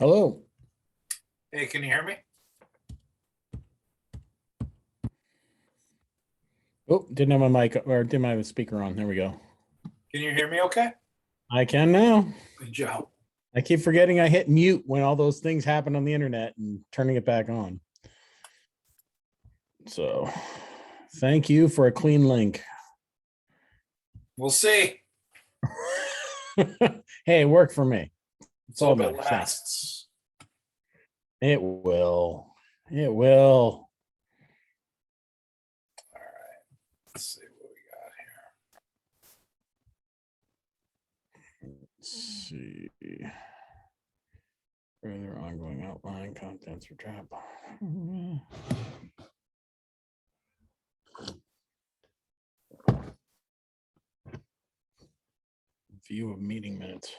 Hello. Hey, can you hear me? Oh, didn't have my mic or didn't have a speaker on. There we go. Can you hear me okay? I can now. Good job. I keep forgetting I hit mute when all those things happen on the internet and turning it back on. So thank you for a clean link. We'll see. Hey, it worked for me. It's all that lasts. It will. It will. All right. Let's see what we got here. Let's see. Further ongoing outline contents for trap. View of meeting minutes.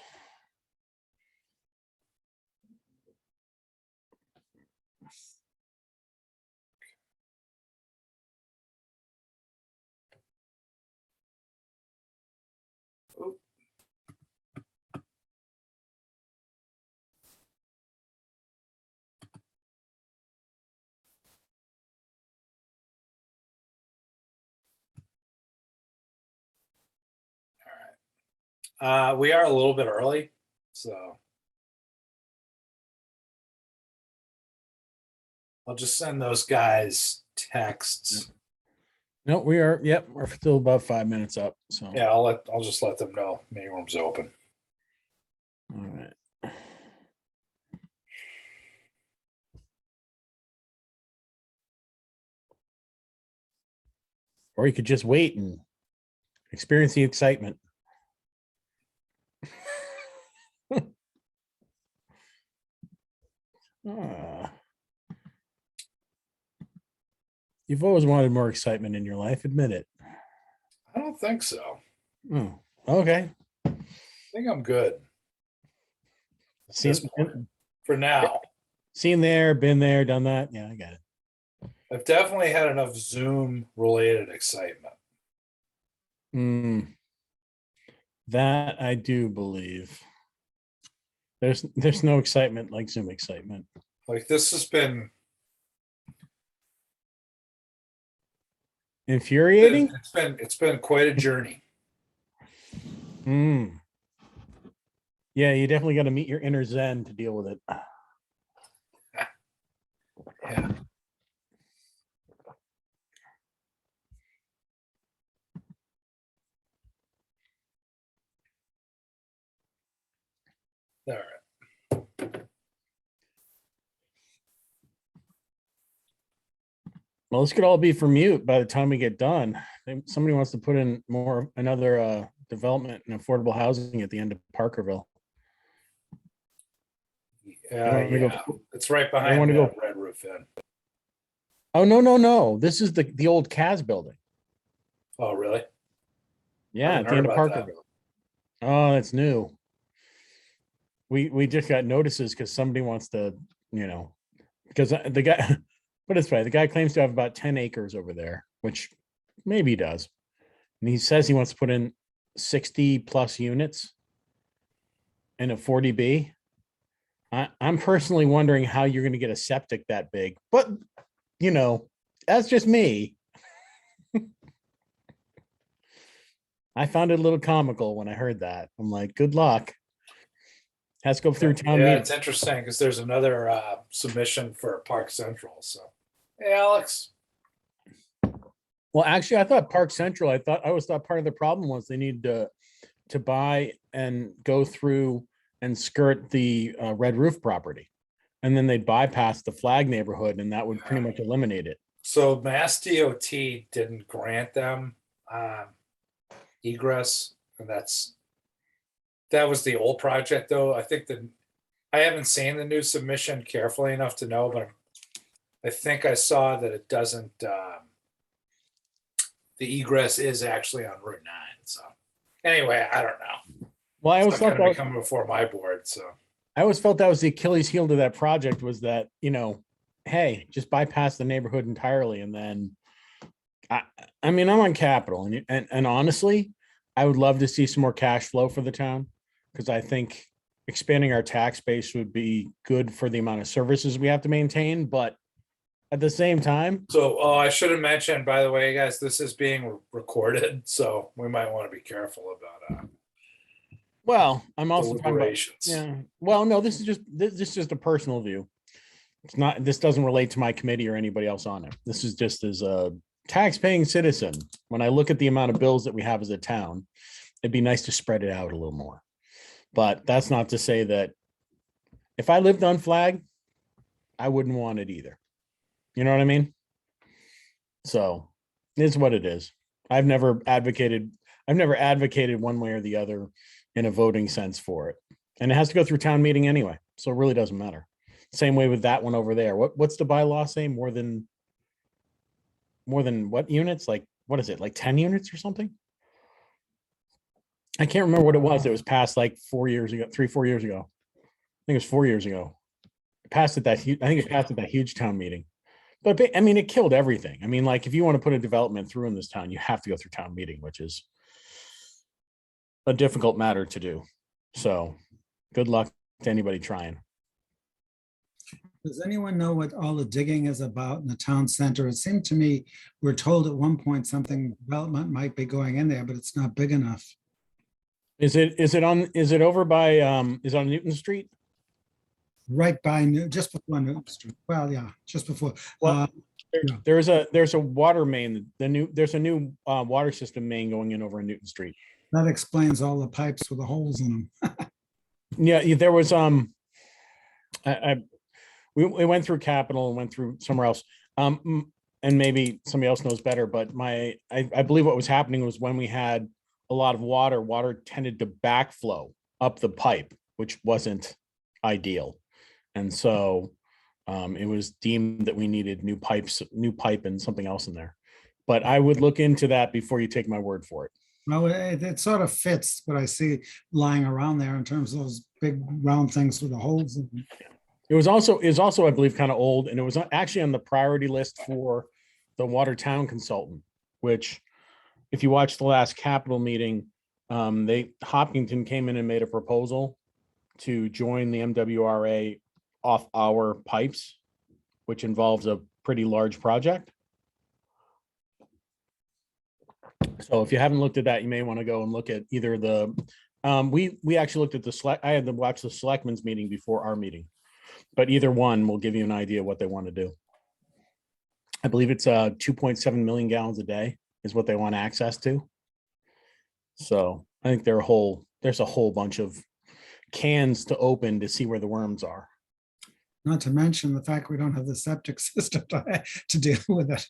Oop. All right. We are a little bit early, so I'll just send those guys texts. No, we are. Yep, we're still about 5 minutes up. So Yeah, I'll just let them know meeting room's open. all right. Or you could just wait and experience the excitement. You've always wanted more excitement in your life, admit it. I don't think so. Oh, okay. I think I'm good. Seen, For now. Seen there, been there, done that. Yeah, I got it. I've definitely had enough Zoom related excitement. That I do believe. There's no excitement like Zoom excitement. Like this has been infuriating. It's been quite a journey. Yeah, you definitely got to meet your inner Zen to deal with it. Yeah. All right. Well, this could all be for mute by the time we get done. Somebody wants to put in another development and affordable housing at the end of Parkerville. Yeah, it's right behind the Red Roof Inn. Oh, no. This is the old CAS building. Oh, really? Yeah, at the end of Parkerville. Oh, that's new. We just got notices because somebody wants to, because the guy, put it this way, the guy claims to have about 10 acres over there, which maybe he does. And he says he wants to put in 60 plus units in a 40B. I'm personally wondering how you're going to get a septic that big, but that's just me. I found it a little comical when I heard that. I'm like, good luck. Has to go through town meeting. Yeah, it's interesting because there's another submission for Park Central. So, hey, Alex. Well, actually, I thought Park Central. I always thought part of the problem was they needed to buy and go through and skirt the Red Roof property, and then they'd bypass the Flag neighborhood, and that would pretty much eliminate it. So Mass DOT didn't grant them egress, and that was the old project, though. I think I haven't seen the new submission carefully enough to know, but I think I saw that it doesn't. The egress is actually on Route 9. So anyway, I don't know. Well, I always thought that coming before my board. So I always felt that was the Achilles heel to that project was that, hey, just bypass the neighborhood entirely. And then I mean, I'm on Capitol and honestly, I would love to see some more cash flow for the town because I think expanding our tax base would be good for the amount of services we have to maintain, but at the same time, So, I should have mentioned, by the way, guys, this is being recorded, so we might want to be careful about well, I'm also talking about, deliberations. yeah, well, no, this is just a personal view. It's not, this doesn't relate to my committee or anybody else on it. This is just as a tax-paying citizen. When I look at the amount of bills that we have as a town, it'd be nice to spread it out a little more. But that's not to say that if I lived on Flag, I wouldn't want it either. You know what I mean? So it's what it is. I've never advocated one way or the other in a voting sense for it. And it has to go through town meeting anyway. So it really doesn't matter. Same way with that one over there. What's the bylaw say? More than what units? Like, what is it? Like 10 units or something? I can't remember what it was. It was passed like 4 years ago, 3-4 years ago. I think it was 4 years ago. It passed at that huge town meeting. But I mean, it killed everything. I mean, like if you want to put a development through in this town, you have to go through town meeting, which is a difficult matter to do. So good luck to anybody trying. Does anyone know what all the digging is about in the town center? It seemed to me, we're told at one point something development might be going in there, but it's not big enough. Is it over by, is it on Newton Street? Right by just before Newton Street. Well, yeah, just before. Well, yeah. There's a water main, there's a new water system main going in over in Newton Street. That explains all the pipes with the holes in them. Yeah, there was, we went through Capital and went through somewhere else. And maybe somebody else knows better, but I believe what was happening was when we had a lot of water tended to backflow up the pipe, which wasn't ideal. And so it was deemed that we needed new pipe and something else in there. But I would look into that before you take my word for it. Well, it sort of fits what I see lying around there in terms of those big round things with the holes in them. It was also, I believe, kind of old, and it was actually on the priority list for the water town consultant, which if you watch the last Capital meeting, Hopkinton came in and made a proposal to join the MWRA off our pipes, which involves a pretty large project. So if you haven't looked at that, you may want to go and look at either the, we actually looked at I had to watch the selectmen's meeting before our meeting, but either one will give you an idea of what they want to do. I believe it's 2.7 million gallons a day is what they want access to. So I think there's a whole bunch of cans to open to see where the worms are. Not to mention the fact we don't have the septic system to deal with it.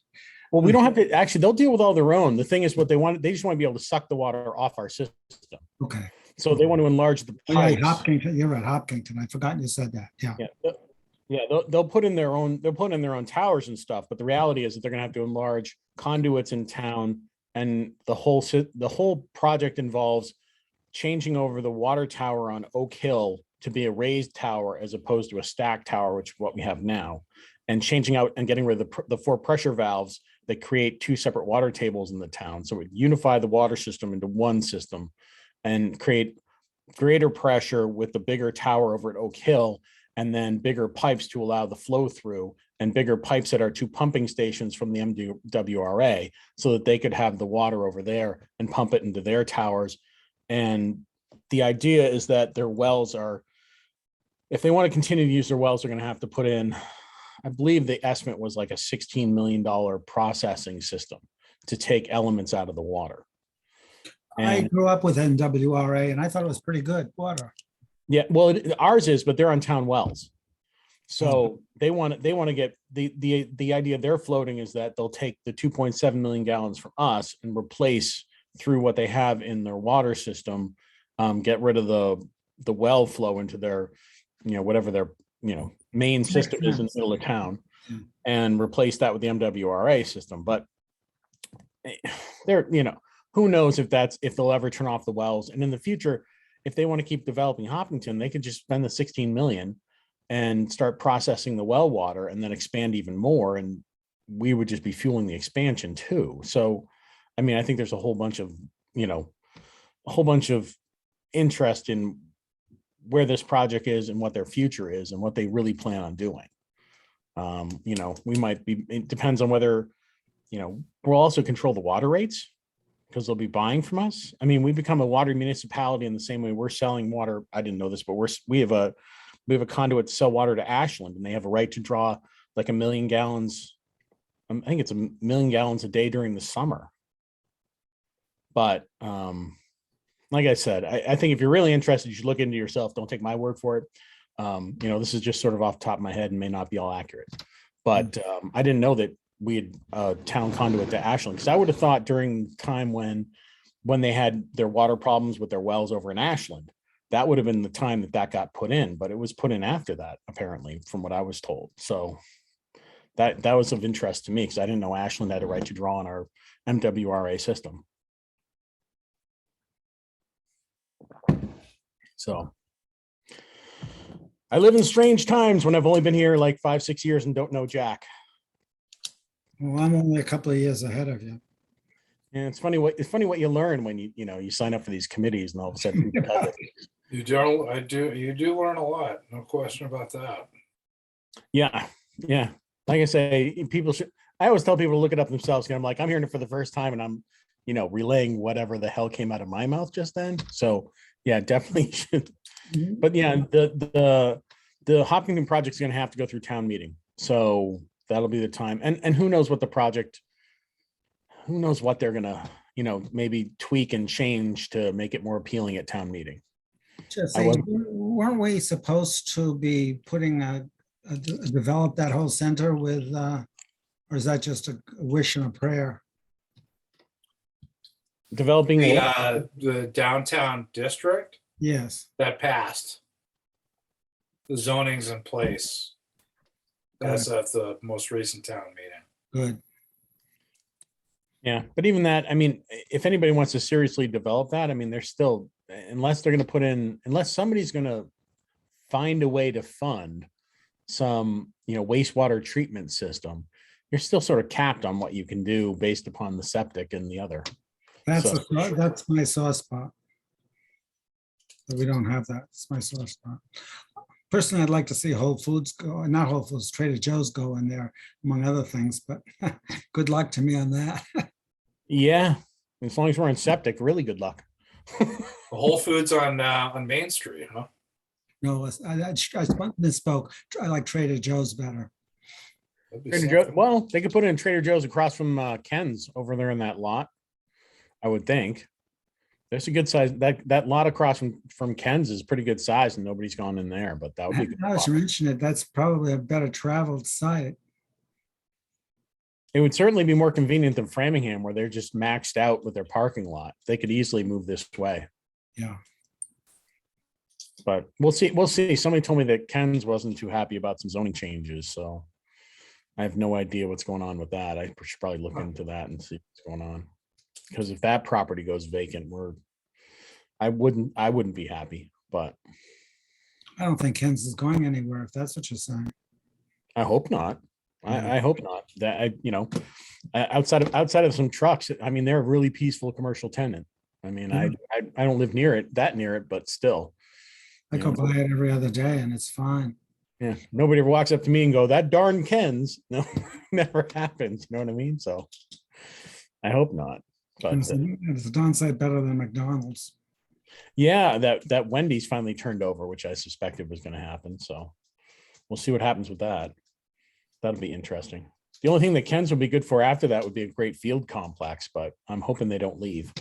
Well, we don't have to, actually, they'll deal with all their own. The thing is what they just want to be able to suck the water off our system. Okay. So they want to enlarge the Right, pipes. Hopkinton, you're right, Hopkinton. I'd forgotten you said that. Yeah. Yeah, they'll put in their own towers and stuff, but the reality is that they're gonna have to enlarge conduits in town, and the whole project involves changing over the water tower on Oak Hill to be a raised tower as opposed to a stacked tower, which is what we have now, and changing out and getting rid of the 4 pressure valves that create 2 separate water tables in the town. So it unify the water system into one system and create greater pressure with the bigger tower over at Oak Hill, and then bigger pipes to allow the flow through, and bigger pipes at our 2 pumping stations from the MWRA so that they could have the water over there and pump it into their towers. And the idea is that their wells are, if they want to continue to use their wells, they're going to have to put in, I believe the estimate was like a $16 million processing system to take elements out of the water. I And grew up with NWRA and I thought it was pretty good water. yeah, well, ours is, but they're on town wells. So they want to get the idea they're floating is that they'll take the 2.7 million gallons from us and replace through what they have in their water system, get rid of the well flow into their, whatever their, main system is in the middle of town, and replace that with the MWRA system. But they're, who knows if they'll ever turn off the wells. And in the future, if they want to keep developing Hopkinton, they could just spend the 16 million and start processing the well water and then expand even more. And we would just be fueling the expansion too. So, I mean, I think there's a whole bunch of interest in where this project is and what their future is and what they really plan on doing. You know, we might be, it depends on whether, you know, we'll also control the water rates because they'll be buying from us. I mean, we become a water municipality in the same way we're selling water. I didn't know this, but we have a conduit to sell water to Ashland, and they have a right to draw like 1 million gallons. I think it's 1 million gallons a day during the summer. But like I said, I think if you're really interested, you should look into yourself. Don't take my word for it. You know, this is just sort of off the top of my head and may not be all accurate. But I didn't know that we had a town conduit to Ashland, because I would have thought during the time when they had their water problems with their wells over in Ashland, that would have been the time that got put in, but it was put in after that, apparently, from what I was told. So that was of interest to me, because I didn't know Ashland had a right to draw on our MWRA system. So I live in strange times when I've only been here like 5-6 years and don't know Jack. Well, I'm only a couple of years ahead of you. And it's funny what you learn when you sign up for these committees and all of a sudden You do learn a lot, no question about that. yeah. Like I say, I always tell people to look it up themselves, and I'm hearing it for the first time, and I'm, relaying whatever the hell came out of my mouth just then. So yeah, definitely should. But yeah, the Hopkinton project is going to have to go through town meeting. So that'll be the time. And who knows what the project, who knows what they're going to, maybe tweak and change to make it more appealing at town meeting. Just saying, weren't we supposed to be putting develop that whole center with, or is that just a wish and a prayer? Developing the downtown district? Yes. That passed. The zoning's in place as of the most recent town meeting. Good. Yeah, but even that, I mean, if anybody wants to seriously develop that, I mean, they're still, unless they're going to put in, unless somebody's going to find a way to fund some, wastewater treatment system, you're still sort of capped on what you can do based upon the septic and the other. That's my sore spot. But we don't have that. It's my sore spot. Personally, I'd like to see Whole Foods go, not Whole Foods, Trader Joe's go in there, among other things, but good luck to me on that. Yeah, as long as we're on septic, really good luck. Whole Foods on Main Street, huh? No, I misspoke. I like Trader Joe's better. Trader Joe, well, they could put it in Trader Joe's across from Ken's over there in that lot, I would think. There's a good size, that lot across from Ken's is pretty good size, and nobody's gone in there, but that would be good. Now that you mention it, that's probably a better traveled site. It would certainly be more convenient than Framingham, where they're just maxed out with their parking lot. They could easily move this way. Yeah. But we'll see. Somebody told me that Ken's wasn't too happy about some zoning changes, so I have no idea what's going on with that. I should probably look into that and see what's going on. Because if that property goes vacant, I wouldn't be happy, but I don't think Ken's is going anywhere, if that's what you're saying. I hope not. I hope not. That outside of some trucks, I mean, they're a really peaceful commercial tenant. I mean, I don't live near it, but still. I go by it every other day and it's fine. Yeah. Nobody ever walks up to me and go, that darn Ken's. No, never happens. You know what I mean? So I hope not. But it's a downside better than McDonald's. Yeah, that Wendy's finally turned over, which I suspected was going to happen. So we'll see what happens with that. That'll be interesting. The only thing that Ken's would be good for after that would be a great field complex, but I'm hoping they don't leave.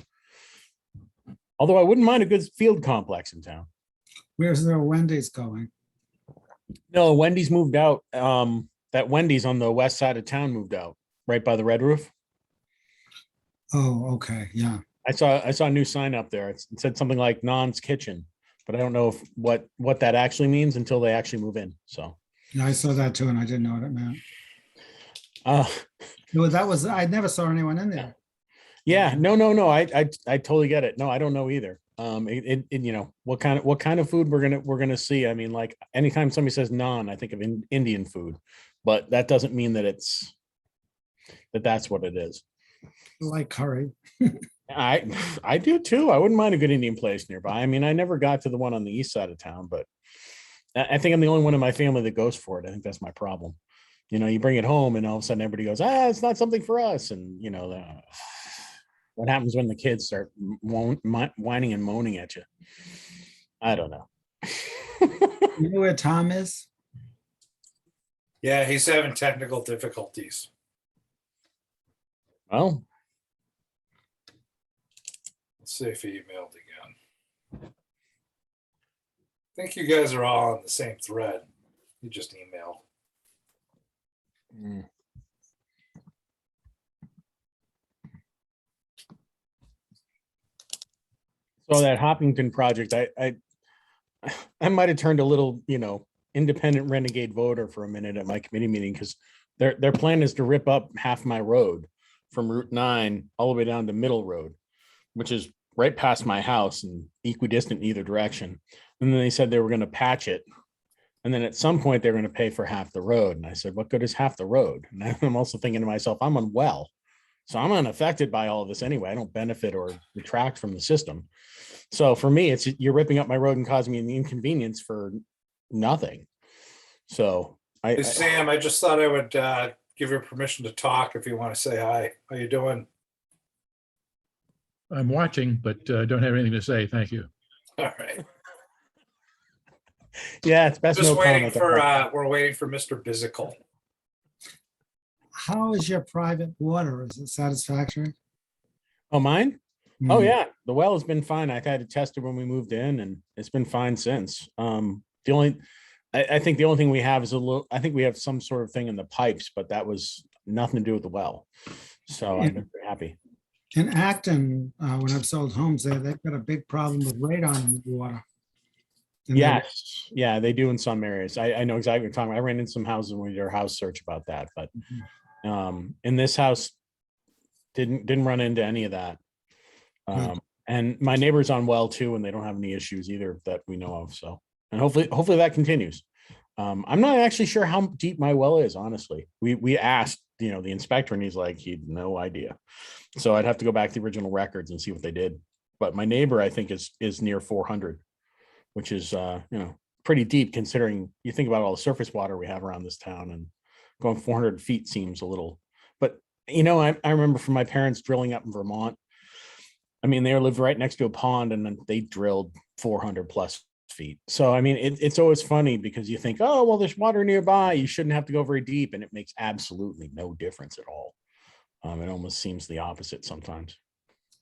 Although I wouldn't mind a good field complex in town. Where's their Wendy's going? No, Wendy's moved out. That Wendy's on the west side of town moved out, right by the Red Roof. Oh, okay, yeah. I saw a new sign up there. It said something like Non's Kitchen, but I don't know what that actually means until they actually move in. So yeah, I saw that too, and I didn't know what it meant. I never saw anyone in there. Yeah, no. I totally get it. No, I don't know either. What kind of food we're gonna see. I mean, like anytime somebody says naan, I think of Indian food, but that doesn't mean that that's what it is. Like curry. I do too. I wouldn't mind a good Indian place nearby. I mean, I never got to the one on the east side of town, but I think I'm the only one in my family that goes for it. I think that's my problem. You bring it home and all of a sudden everybody goes, it's not something for us. And what happens when the kids start whining and moaning at you? I don't know. You know where Tom is? Yeah, he's having technical difficulties. Well, Let's see if he emailed again. I think you guys are all on the same thread. You just emailed. So that Hoppington project, I might have turned a little, independent renegade voter for a minute at my committee meeting, because their plan is to rip up half my road from Route 9 all the way down to Middle Road, which is right past my house and equidistant in either direction. And then they said they were going to patch it. And then at some point they're going to pay for half the road. And I said, what good is half the road? And I'm also thinking to myself, I'm unwell. So I'm unaffected by all of this anyway. I don't benefit or detract from the system. So for me, it's you're ripping up my road and causing me an inconvenience for nothing. So Hey, Sam, I just thought I would give you permission to talk if you want to say hi. How you doing? I'm watching, but don't have anything to say. Thank you. All right. Yeah, it's best Just no waiting comment. for we're waiting for Mr. Bizicle. How is your private water? Is it satisfactory? Oh, mine? Oh Mm. yeah, the well has been fine. I've had it tested when we moved in, and it's been fine since. I think the only thing we have is I think we have some sort of thing in the pipes, but that was nothing to do with the well. So Yeah. I've been very happy. In Acton, when I've sold homes there, they've got a big problem with radon in the water. And they- Yes, yeah, they do in some areas. I know exactly what you're talking about. I ran into some houses when we did our house search about that, but in this house, didn't run into any of that. And my neighbor's on well too, and they don't have any issues either that we know of. So, and hopefully that continues. I'm not actually sure how deep my well is, honestly. We asked, the inspector, and he's like, he had no idea. So I'd have to go back to the original records and see what they did. But my neighbor, I think, is near 400, which is pretty deep considering you think about all the surface water we have around this town, and going 400 feet seems a little. But I remember from my parents drilling up in Vermont. I mean, they lived right next to a pond, and then they drilled 400 plus feet. So, I mean, it's always funny because you think, oh, well, there's water nearby. You shouldn't have to go very deep. And it makes absolutely no difference at all. It almost seems the opposite sometimes.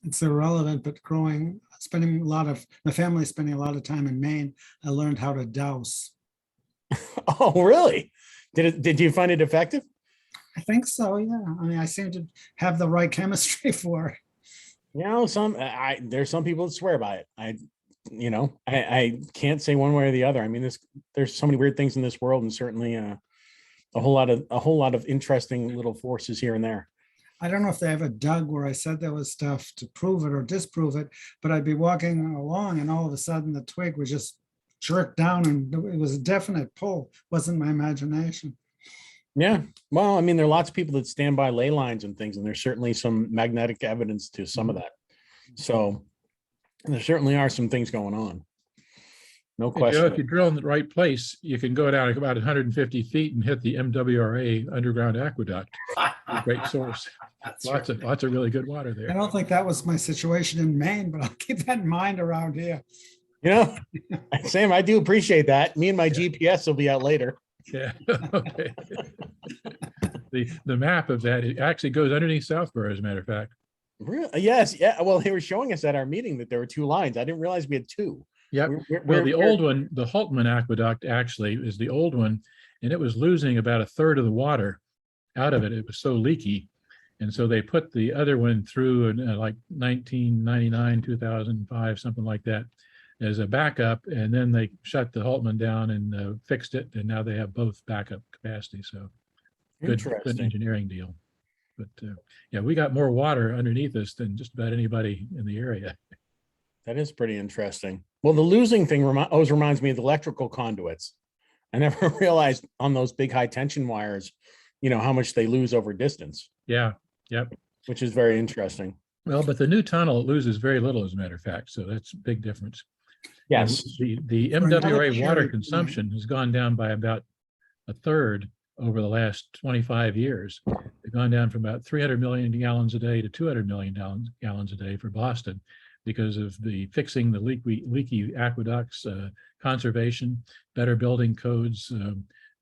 It's irrelevant, but my family spending a lot of time in Maine, I learned how to douse. Oh, really? Did you find it effective? I think so, yeah. I mean, I seem to have the right chemistry for it. There's some people that swear by it. I can't say one way or the other. I mean, there's so many weird things in this world, and certainly a whole lot of interesting little forces here and there. I don't know if they ever dug where I said there was stuff to prove it or disprove it, but I'd be walking along and all of a sudden the twig was just jerked down, and it was a definite pull. It wasn't my imagination. Yeah. Well, I mean, there are lots of people that stand by ley lines and things, and there's certainly some magnetic evidence to some of that. So there certainly are some things going on. No question. If you drill in the right place, you can go down about 150 feet and hit the MWRA underground aqueduct. Great source. Lots of really good water I there. don't think that was my situation in Maine, but I'll keep that in mind around here. Sam, I do appreciate that. Me and my GPS will be out later. Yeah. Okay. The map of that, it actually goes underneath Southborough, as a matter of fact. Really? Yes. Yeah. Well, they were showing us at our meeting that there were two lines. I didn't realize we had two. Yep. Well, the old one, the Haltman Aqueduct, actually is the old one, and it was losing about a third of the water out of it. It was so leaky. And so they put the other one through in like 1999, 2005, something like that, as a backup. And then they shut the Haltman down and fixed it. And now they have both backup capacity. So good engineering deal. But yeah, we got more water underneath us than just about anybody in the area. That is pretty interesting. Well, the losing thing always reminds me of the electrical conduits. I never realized on those big high tension wires, how much they lose over distance. Yeah. Yep. Which is very interesting. Well, but the new tunnel loses very little, as a matter of fact, so that's a big difference. And Yes. the For another MWA water period of consumption has gone down by about a third over the last 25 years. They've gone down from about 300 million gallons a day to 200 million gallons a day for Boston because of the fixing the leaky aqueducts, conservation, better building codes,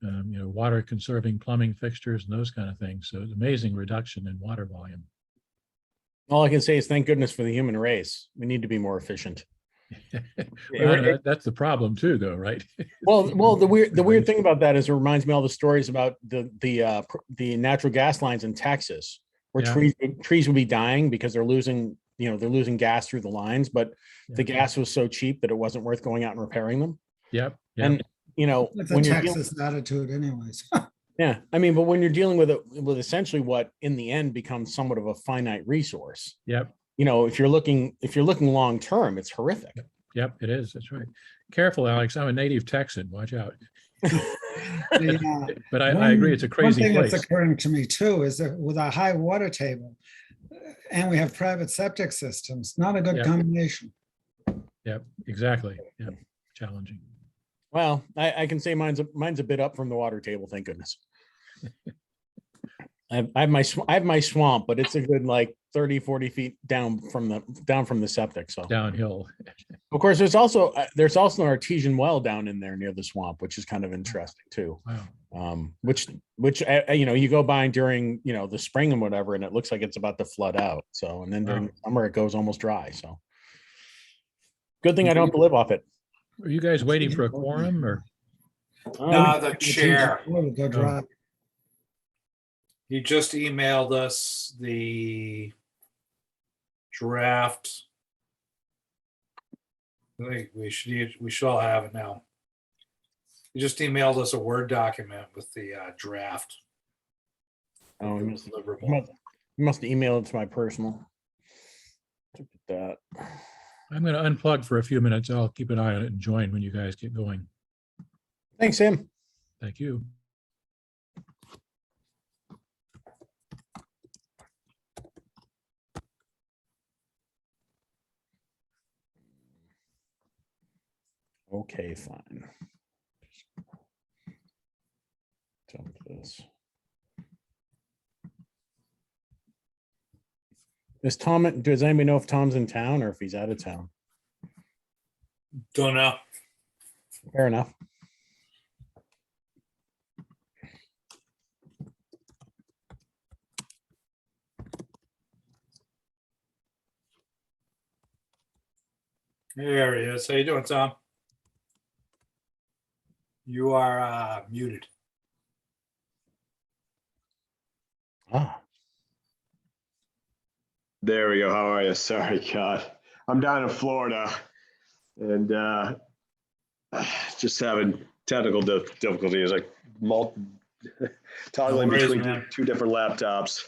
water conserving plumbing fixtures and those kind of things. So it's amazing reduction in water volume. All I can say is thank goodness for the human race. We need to be more efficient. Well, that's the problem too, though, right? Well, the weird thing about that is it reminds me of all the stories about the natural gas lines in Texas, where Yeah. trees would be dying because they're losing gas through the lines, but the gas was so cheap that it wasn't worth going out and repairing them. Yep. And It's a when you're Texas attitude anyways. yeah, I mean, but when you're dealing with essentially what in the end becomes somewhat of a finite resource, Yep. if you're looking long term, it's horrific. Yep, it is. That's right. Careful, Alex. I'm a native Texan. Watch out. But I agree. It's a crazy one thing place. that's occurring to me too is that with a high water table and we have private septic systems, not a good Yep. combination. Yep, exactly. Yeah, challenging. Well, I can say mine's a bit up from the water table. Thank goodness. I have my swamp, but it's a good like 30, 40 feet down from the septic. So Downhill. of course, there's also an artesian well down in there near the swamp, which is kind of interesting too. Wow. Which you go by during the spring and whatever, and it looks like it's about to flood out. So and then during the summer it goes almost dry. So good thing I don't have to live off it. Are you guys waiting for a quorum or? No, the chair. Go dry. He just emailed us the draft. I think we should all have it now. He just emailed us a Word document with the draft. Oh, It was deliverable. you must email it to my personal. Look at that. I'm going to unplug for a few minutes. I'll keep an eye on it and join when you guys get going. Thanks, Sam. Thank you. Okay, fine. Jump to this. Does anybody know if Tom's in town or if he's out of town? Don't know. Fair enough. There he is. How you doing, Tom? You are muted. Ah, There we go. How are you? Sorry, God. I'm down in Florida and just having technical difficulties, like toggling worries, between man. two different laptops.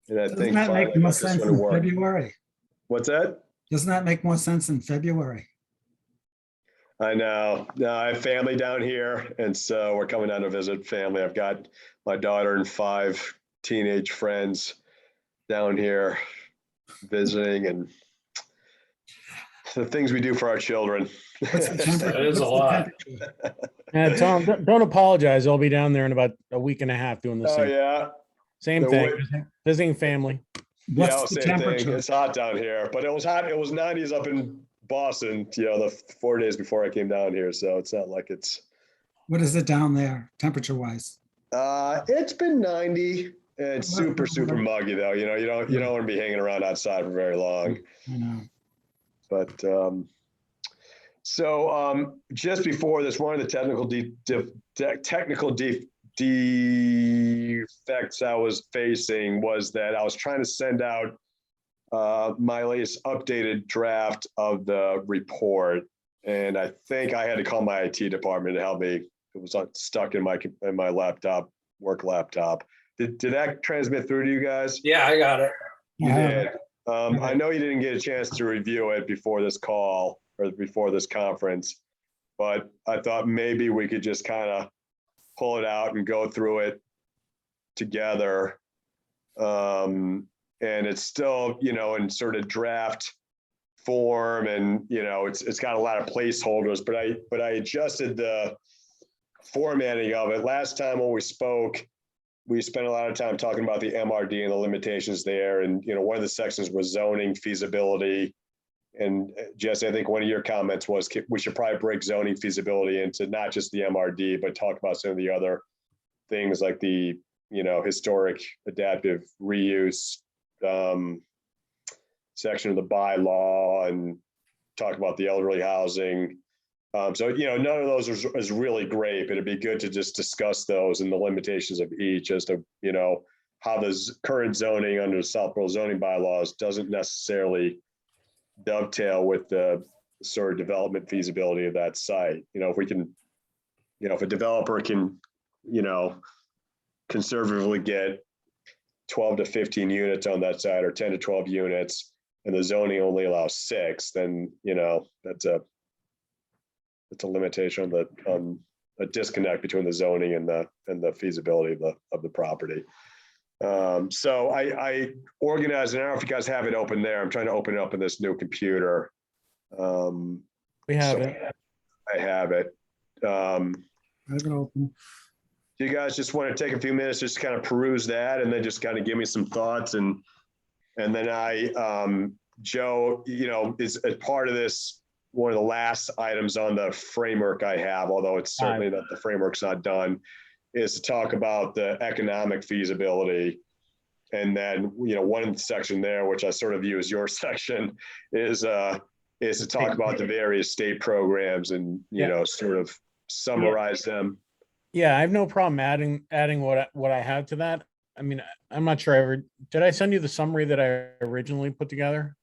And I Doesn't think that finally make I more got this sense one to in work. February? What's that? Doesn't that make more sense in February? I know. No, I have family down here, and so we're coming down to visit family. I've got my daughter and 5 teenage friends down here visiting, and the things we do for our children. What's the temperature? That is a What's the lot. temperature? yeah, Tom, don't apologize. I'll be down there in about a week and a half doing the Oh same yeah, same the thing, way- visiting family. What's yeah, the same temperature? thing. It's hot down here, but it was hot. It was 90s up in Boston, the 4 days before I came down here. So it's not like it's. What is it down there, temperature wise? It's been 90. It's super muggy though. You don't want to be hanging around outside for very long. I know. But just before this, one of the technical defects I was facing was that I was trying to send out my latest updated draft of the report, and I think I had to call my IT department to help me. It was stuck in my laptop, work laptop. Did that transmit through to you guys? Yeah, I got it. You I have did. it. I know you didn't get a chance to review it before this call or before this conference, but I thought maybe we could just kind of pull it out and go through it together. And and it's still, in sort of draft form, and, it's got a lot of placeholders, but I adjusted the formatting of it. Last time when we spoke, we spent a lot of time talking about the MRD and the limitations there. And, one of the sections was zoning feasibility. And Jesse, I think one of your comments was we should probably break zoning feasibility into not just the MRD, but talk about some of the other things like the, historic adaptive reuse section of the bylaw, and talk about the elderly housing. So, none of those is really great, but it'd be good to just discuss those and the limitations of each as to, how the current zoning under the Southborough zoning bylaws doesn't necessarily dovetail with the sort of development feasibility of that site. If we can, if a developer can, conservatively get 12 to 15 units on that site, or 10 to 12 units, and the zoning only allows 6, then, that's a limitation on a disconnect between the zoning and the feasibility of the property. So I organized, and I don't know if you guys have it open there. I'm trying to open it up in this new computer. We have it. I have it. I have it open. Do you guys just want to take a few minutes just to kind of peruse that, and then just kind of give me some thoughts, and then Joe, is as part of this, one of the last items on the framework I have, although it's certainly that the framework's not done, is to talk about the economic feasibility. And then, one section there, which I sort of view as your section, is to talk about the various state programs and, sort of summarize them. Yeah, I have no problem adding what I have to that. I mean, I'm not sure did I send you the summary that I originally put together?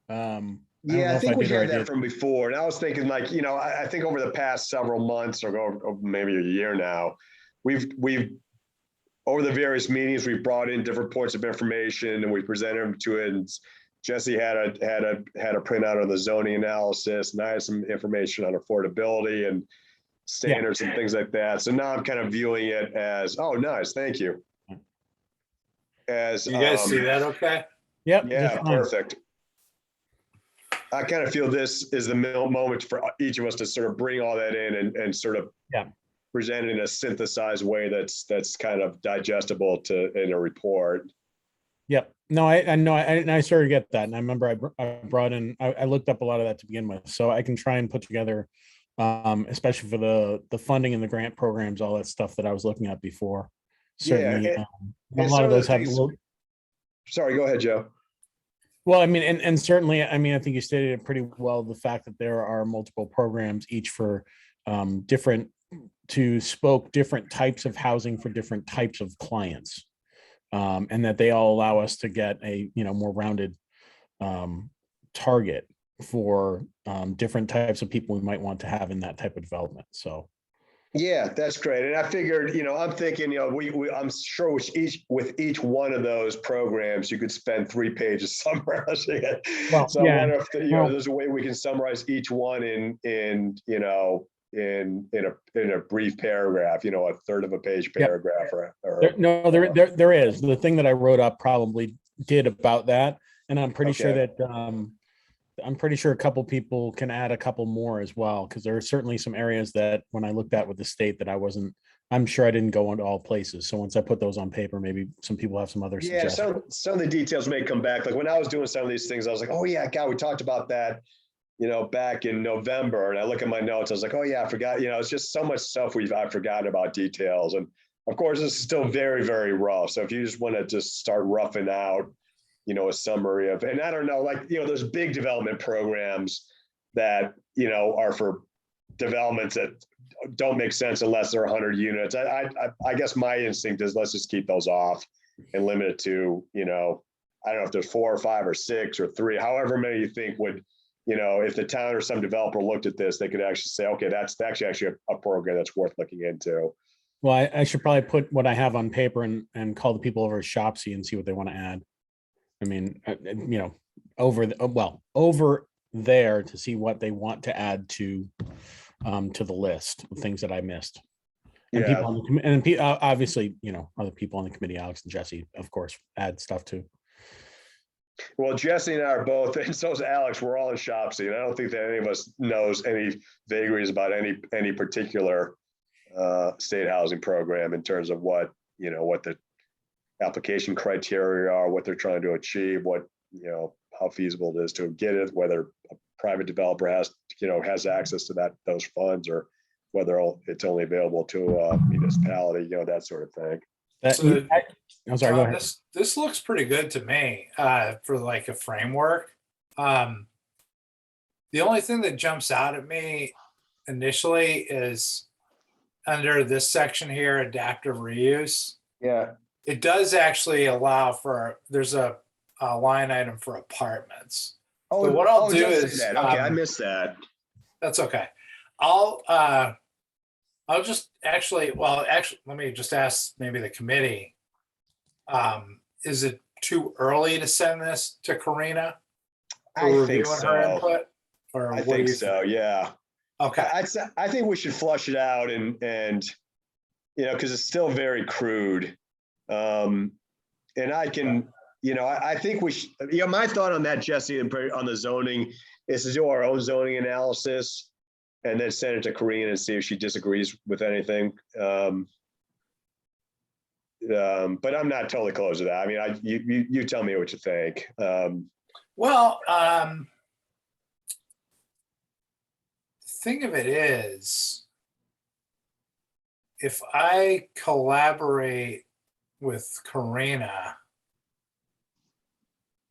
Yeah, I think we had that from before. And I was thinking, like, I think over the past several months, or maybe a year now, we've over the various meetings, we've brought in different points of information, and we presented them to it. And Jesse had a printout on the zoning analysis, and I had some information on affordability and standards and things like that. So now I'm kind of viewing it as, oh, nice, thank you. As you guys see that okay? Yep. Yeah, perfect. I kind of feel this is the moment for each of us to sort of bring all that in and sort of present it in a synthesized way that's kind of digestible in a report. Yep. No, I know. I sort of get that. And I remember I brought in, I looked up a lot of that to begin with. So I can try and put together, especially for the funding and the grant programs, all that stuff that I was looking at before. Certainly, a lot of those have. Sorry, go ahead, Joe. Well, I mean, and certainly, I mean, I think you stated it pretty well, the fact that there are multiple programs, each for different types of housing for different types of clients. And that they all allow us to get a, more rounded target for different types of people we might want to have in that type of development. So. Yeah, that's great. And I figured, I'm thinking, I'm sure with each one of those programs, you could spend 3 pages summarizing it. Well, so I wonder if there's a way we can summarize each one in a brief paragraph, a third of a page paragraph. There is. The thing that I wrote up probably did about that. And I'm pretty sure that a couple people can add a couple more as well, because there are certainly some areas that when I looked at with the state that I'm sure I didn't go into all places. So once I put those on paper, maybe some people have some other suggestions. Some of the details may come back. Like when I was doing some of these things, I was like, oh yeah, God, we talked about that, back in November. And I look at my notes, I was like, oh yeah, I forgot, it's just so much stuff I've forgotten about details. And of course, this is still very, very rough. So if you just want to just start roughing out, a summary of, and I don't know, like, there's big development programs that, are for developments that don't make sense unless they're 100 units. I guess my instinct is let's just keep those off and limit it to, I don't know if there's 4 or 5 or 6 or 3, however many you think would, if the town or some developer looked at this, they could actually say, okay, that's actually a program that's worth looking into. Well, I should probably put what I have on paper and call the people over at SHOPC and see what they want to add. I mean, over there to see what they want to add to the list of things that I missed. And people on the obviously, other people on the committee, Alex and Jesse, of course, add stuff too. Well, Jesse and I are both, and so is Alex, we're all in SHOPC, and I don't think that any of us knows any vagaries about any particular state housing program in terms of what the application criteria are, what they're trying to achieve, what, how feasible it is to get it, whether a private developer has access to those funds, or whether it's only available to a municipality, that sort of thing. So, I'm sorry, go John, ahead. this looks pretty good to me for like a framework. The only thing that jumps out at me initially is under this section here, adaptive reuse. Yeah. It does actually allow for, there's a line item for apartments. Oh, So what I'll do it does say is, that. Okay, I missed that. that's okay. I'll just actually, let me just ask maybe the committee. Is it too early to send this to Karina? For I think reviewing her so. input? Or I what do think you so. Yeah. Okay. I think we should flush it out and because it's still very crude. And I can, I think we should, my thought on that, Jesse, and on the zoning is to do our own zoning analysis and then send it to Karina and see if she disagrees with anything. But I'm not totally close to that. I mean, you tell me what you think. Well, the thing of it is, if I collaborate with Karina,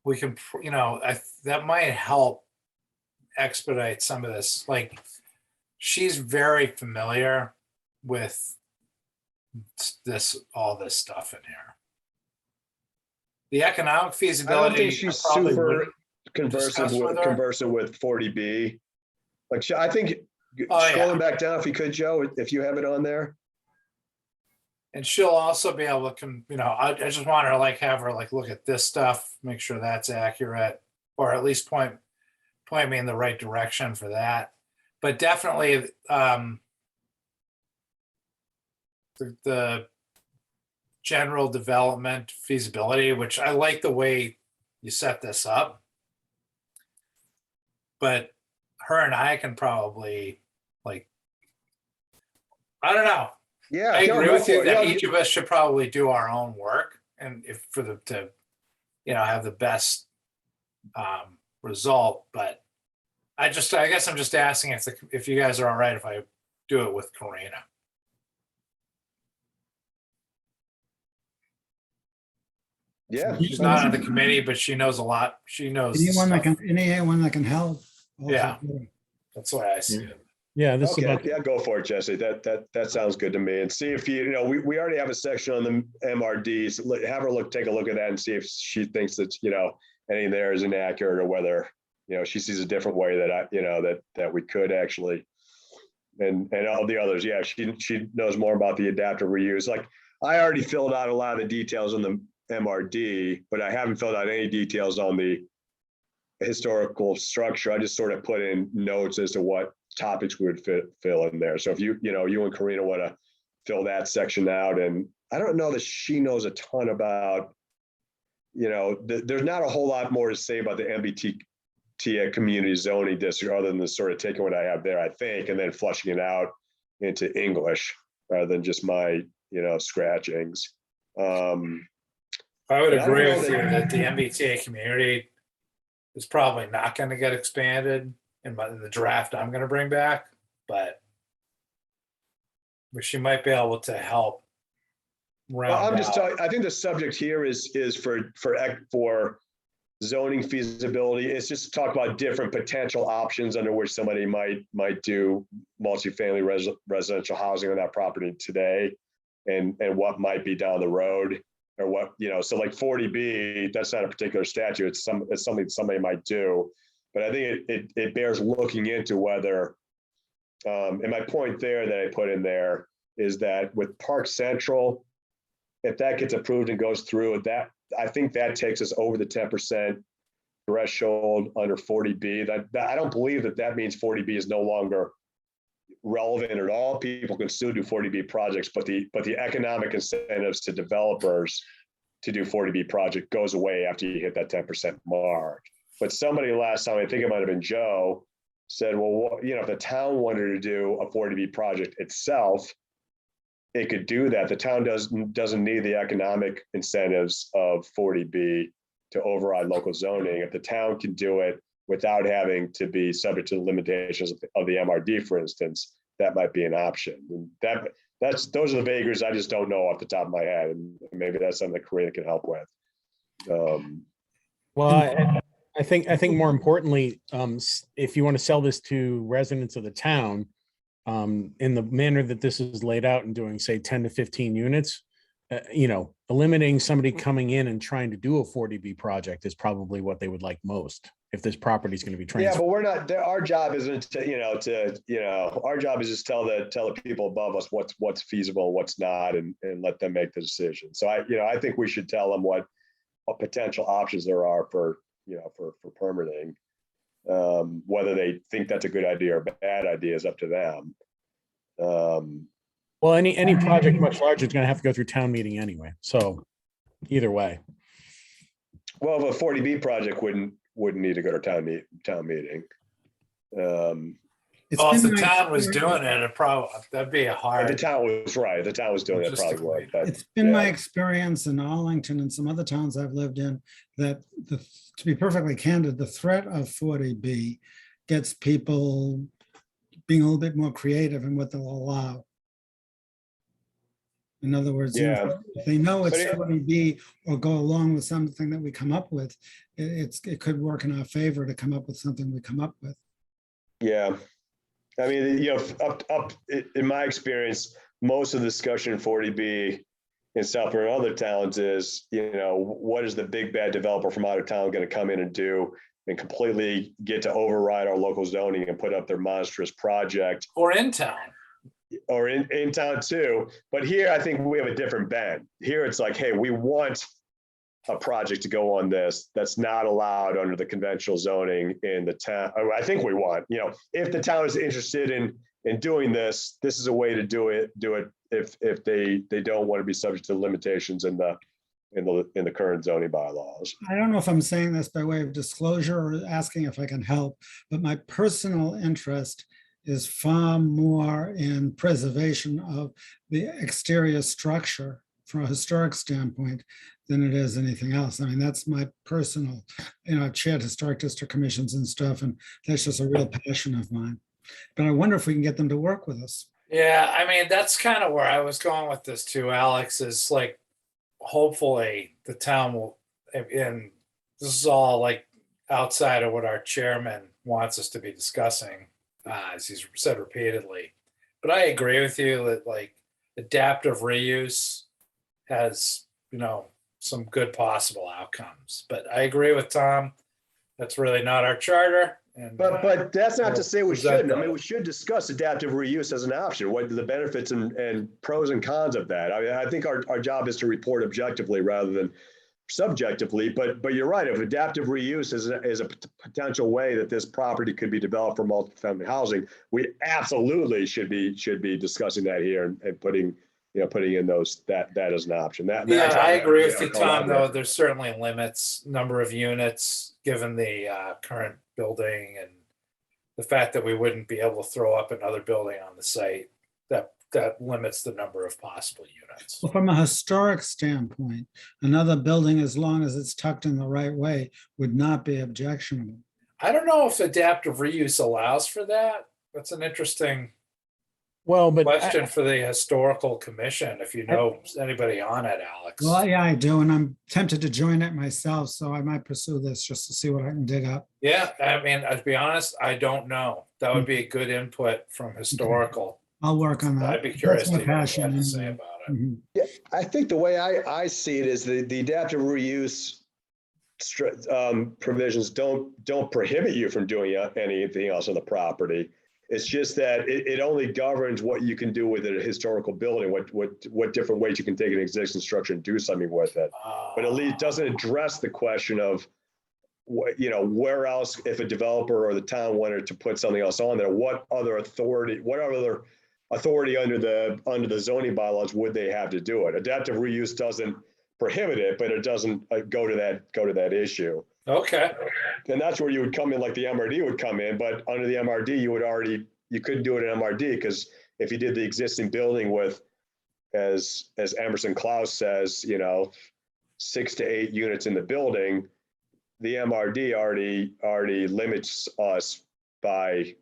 we can, that might help expedite some of this. Like, she's very familiar with all this stuff in here. The economic feasibility. I don't think she's probably super wouldn't conversant discuss with her. with 40B. Like, I think Oh, scrolling yeah. back down, if you could, Joe, if you have it on there. And she'll also be able to, I just want her to have her look at this stuff, make sure that's accurate, or at least point me in the right direction for that. But definitely the general development feasibility, which I like the way you set this up. But her and I can probably I don't know. Yeah, I agree with you that Yeah, each of us should probably do our own work, and to have the best result. But I guess I'm just asking if you guys are all right if I do it with Karina. Yeah. She's not on the committee, but she knows a lot. She knows Anyone that stuff. can help. also Yeah. good. That's the way I see it. Yeah, this is Okay, about, yeah, go for it, Jesse. That sounds good to me. And see if we already have a section on the MRD. So have her take a look at that and see if she thinks that anything there is inaccurate, or whether she sees a different way that that we could actually. And all the others, yeah, she knows more about the adaptive reuse. Like, I already filled out a lot of the details on the MRD, but I haven't filled out any details on the historical structure. I just sort of put in notes as to what topics we would fill in there. So if you and Karina want to fill that section out, and I don't know that she knows a ton about, there's not a whole lot more to say about the MBTA community zoning district other than sort of taking what I have there, I think, and then flushing it out into English rather than just my, scratchings. I would I don't agree know with you that- that the MBTA community is probably not going to get expanded in the draft I'm going to bring back, but she might be able to help round Well, I'm just out. talking, I think the subject here is for zoning feasibility. It's just to talk about different potential options under which somebody might do multifamily residential housing on that property today, and what might be down the road, or what, so like 40B, that's not a particular statute. It's something somebody might do. But I think it bears looking into whether, and my point there that I put in there is that with Park Central, if that gets approved and goes through, that I think that takes us over the 10% threshold under 40B. That I don't believe that means 40B is no longer relevant at all. People can still do 40B projects, but the economic incentives to developers to do 40B project goes away after you hit that 10% mark. But somebody last time, I think it might have been Joe, said, well, if the town wanted to do a 40B project itself, it could do that. The town doesn't need the economic incentives of 40B to override local zoning. If the town can do it without having to be subject to the limitations of the MRD, for instance, that might be an option. And those are the vagaries I just don't know off the top of my head, and maybe that's something that Karina can help with. Well, I think more importantly, if you want to sell this to residents of the town, in the manner that this is laid out and doing, say, 10 to 15 units, eliminating somebody coming in and trying to do a 40B project is probably what they would like most if this property is going to be transferred. Yeah, but we're not. Our job isn't to, our job is just tell the people above us what's feasible, what's not, and let them make the decision. So I think we should tell them what potential options there are for permitting. Whether they think that's a good idea or bad idea is up to them. Well, any project much larger is going to have to go through town meeting anyway. So either way. Well, if a 40B project wouldn't need to go to town meeting. If the town was doing it, that'd be a hard. The town was right. The town was doing it, probably would. But, it's been my experience in Arlington and some other towns I've lived in that, to be perfectly candid, the threat of 40B gets people being a little bit more creative in what they'll allow. In other words, if they know it's 40B or go along with something that we come up with, it could work in our favor to come up with something we come up with. Yeah. I mean, up in my experience, most of the discussion in 40B in South and other towns is, what is the big bad developer from out of town going to come in and do and completely get to override our local zoning and put up their monstrous project. Or in town. Or in town too. But here, I think we have a different bend. Here, it's like, hey, we want a project to go on this that's not allowed under the conventional zoning in the town. I think we want, if the town is interested in doing this, this is a way to do it if they don't want to be subject to limitations in the current zoning bylaws. I don't know if I'm saying this by way of disclosure or asking if I can help, but my personal interest is far more in preservation of the exterior structure from a historic standpoint than it is anything else. I mean, that's my personal, I've chaired historic district commissions and stuff, and that's just a real passion of mine. But I wonder if we can get them to work with us. Yeah, I mean, that's kind of where I was going with this too, Alex, is like, hopefully the town will, and this is all like outside of what our chairman wants us to be discussing, as he's said repeatedly. But I agree with you that like adaptive reuse has, some good possible outcomes. But I agree with Tom. That's really not our charter. And, but that's not to say we shouldn't. I mean, we should discuss adaptive reuse as an option. What are the benefits and pros and cons of that? I mean, I think our job is to report objectively rather than subjectively. But you're right. If adaptive reuse is a potential way that this property could be developed for multifamily housing, we absolutely should be discussing that here and putting in that as an option. I agree with you, Tom. Though there's certainly limits, number of units given the current building and the fact that we wouldn't be able to throw up another building on the site. That limits the number of possible units. Well, from a historic standpoint, another building, as long as it's tucked in the right way, would not be objectionable. I don't know if adaptive reuse allows for that. That's an interesting question for the historical commission, if you know anybody on it, Alex. Well, yeah, I do, and I'm tempted to join it myself, so I might pursue this just to see what I can dig up. Yeah, I mean, to be honest, I don't know. That would be a good input from historical. I'll work on that. I'd be curious to hear what you have passion. to say about it. Mhm. Yeah, I think the way I see it is the adaptive reuse provisions don't prohibit you from doing anything else on the property. It's just that it only governs what you can do with a historical building, what different ways you can take an existing structure and do something with it. But at least doesn't address the question of where else, if a developer or the town wanted to put something else on there, what other authority under the zoning bylaws would they have to do it? Adaptive reuse doesn't prohibit it, but it doesn't go to that issue. Okay. And that's where you would come in, like the MRD would come in, but under the MRD, you couldn't do it in MRD, because if you did the existing building with, as Emerson Klaus says, 6 to 8 units in the building, the MRD already limits us by,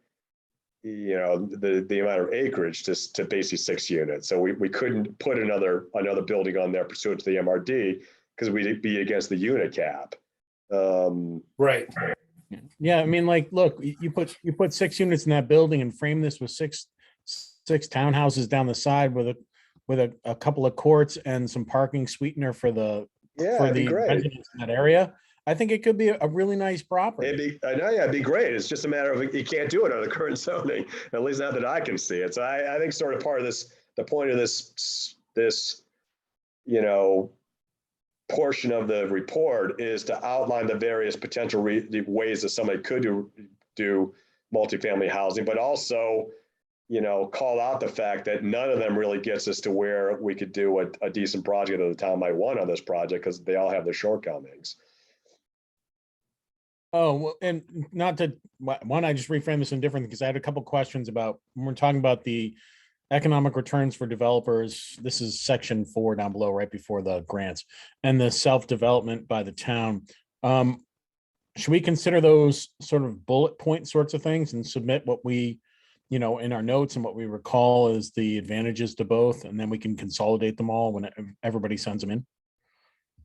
the amount of acreage to basically 6 units. So we couldn't put another building on there pursuant to the MRD, because we'd be against the unit cap. Right. Yeah, I mean, like, look, you put 6 units in that building and frame this with six townhouses down the side with a couple of courts and some parking sweetener for the It'd be great. residents in that area. I think it could be a really nice property. It'd be great. It's just a matter of, you can't do it under the current zoning, at least not that I can see it. So I think sort of part of this, the point of this portion of the report is to outline the various potential ways that somebody could do multifamily housing, but also, call out the fact that none of them really gets us to where we could do a decent project that the town might want on this project, because they all have their shortcomings. Oh, well, and not to, why don't I just reframe this in different, because I had a couple questions about, when we're talking about the economic returns for developers. This is section 4 down below, right before the grants, and the self-development by the town. Should we consider those sort of bullet point sorts of things and submit what we, in our notes and what we recall is the advantages to both, and then we can consolidate them all when everybody sends them in?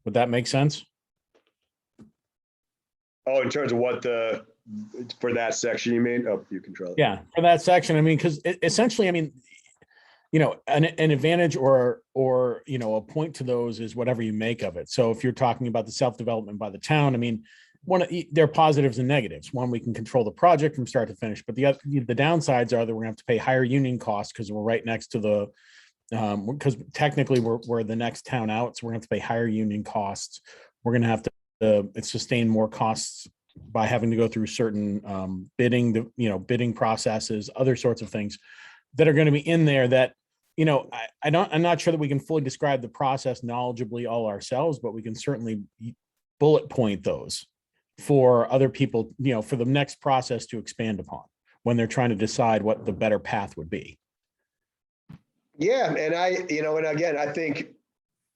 Would that make sense? Oh, in terms of for that section, you mean? Oh, you control it. Yeah, for that section. I mean, because essentially, I mean, an advantage or a point to those is whatever you make of it. So if you're talking about the self-development by the town, I mean, there are positives and negatives. One, we can control the project from start to finish, but the downsides are that we're gonna have to pay higher union costs because we're right next to the, because technically we're the next town out, so we're gonna have to pay higher union costs. We're gonna have to sustain more costs by having to go through certain bidding processes, other sorts of things that are going to be in there that, I'm not sure that we can fully describe the process knowledgeably all ourselves, but we can certainly bullet point those for other people, for the next process to expand upon when they're trying to decide what the better path would be. Yeah, and and again, I think,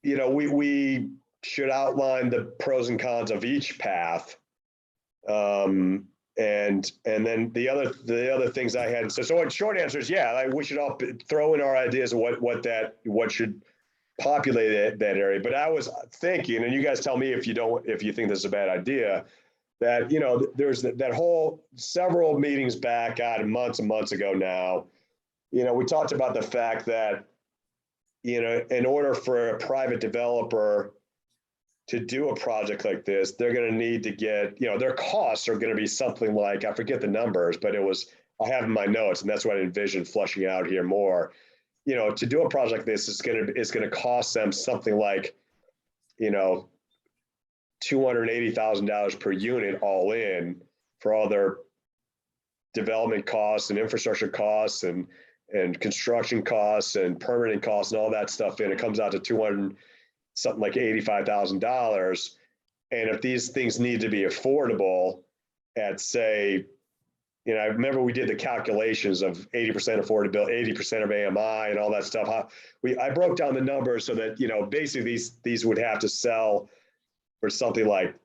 we should outline the pros and cons of each path. And then the other things I had. So short answer is, yeah, we should all throw in our ideas of what should populate that area. But I was thinking, and you guys tell me if you think this is a bad idea, that, there's that whole several meetings back, months and months ago now, we talked about the fact that, in order for a private developer to do a project like this, they're going to need to get, their costs are going to be something like, I forget the numbers, but I have in my notes, and that's what I envision flushing out here more. To do a project like this is going to cost them something like, $280,000 per unit all in, for all their development costs and infrastructure costs and construction costs and permitting costs and all that stuff. And it comes out to something like $85,000. And if these things need to be affordable at, say, I remember we did the calculations of 80% affordability, 80% of AMI and all that stuff. I broke down the numbers so that, basically these would have to sell for something like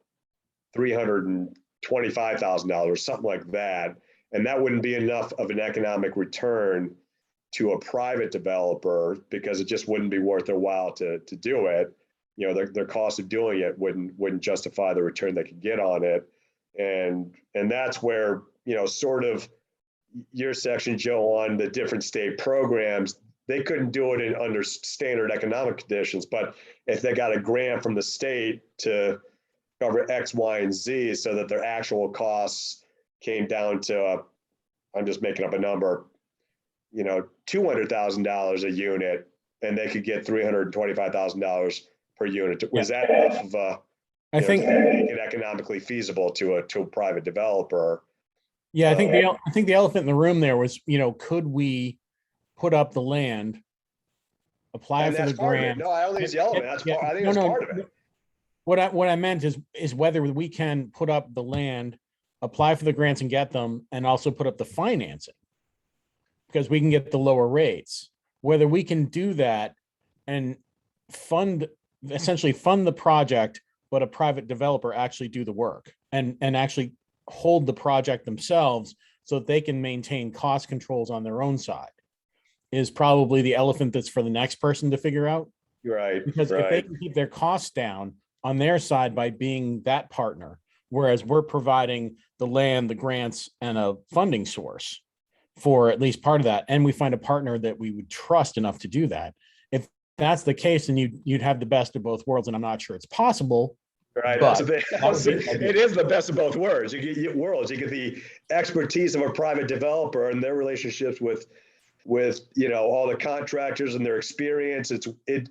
$325,000, something like that. And that wouldn't be enough of an economic return to a private developer, because it just wouldn't be worth their while to do it. Their cost of doing it wouldn't justify the return they could get on it. And that's where, sort of your section, Joe, on the different state programs, they couldn't do it under standard economic conditions. But if they got a grant from the state to cover X, Y, and Z, so that their actual costs came down to, I'm just making up a number, $200,000 a unit, and they could get $325,000 per unit. Was that enough of a, I think, make it economically feasible to a private developer? yeah, I think the elephant in the room there was, could we put up the land apply And for the that's part of it. grant. No, I don't think it's the element. That's Yeah, part, I think no, that's no, part of it. What I meant is whether we can put up the land, apply for the grants and get them, and also put up the financing. Because we can get the lower rates, whether we can do that and essentially fund the project, but a private developer actually do the work and actually hold the project themselves so that they can maintain cost controls on their own side, is probably the elephant that's for the next person to figure out. Right, Because if they right. can keep their costs down on their side by being that partner, whereas we're providing the land, the grants, and a funding source for at least part of that, and we find a partner that we would trust enough to do that. If that's the case, then you'd have the best of both worlds, and I'm not sure it's possible. Right, but that's the thing. It is the best of both worlds. You get worlds. You get the expertise of a private developer and their relationships with all the contractors and their experience. It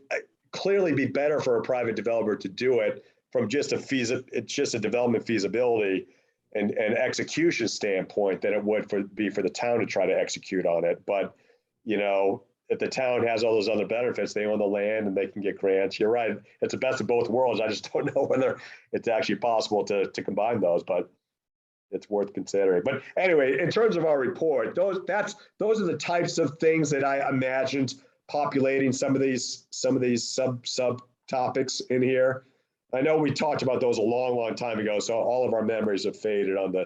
clearly be better for a private developer to do it from just it's just a development feasibility and execution standpoint than it would be for the town to try to execute on it. But if the town has all those other benefits, they own the land and they can get grants. You're right. It's the best of both worlds. I just don't know whether it's actually possible to combine those, but it's worth considering. But anyway, in terms of our report, those are the types of things that I imagined populating some of these sub topics in here. I know we talked about those a long time ago, so all of our memories have faded on the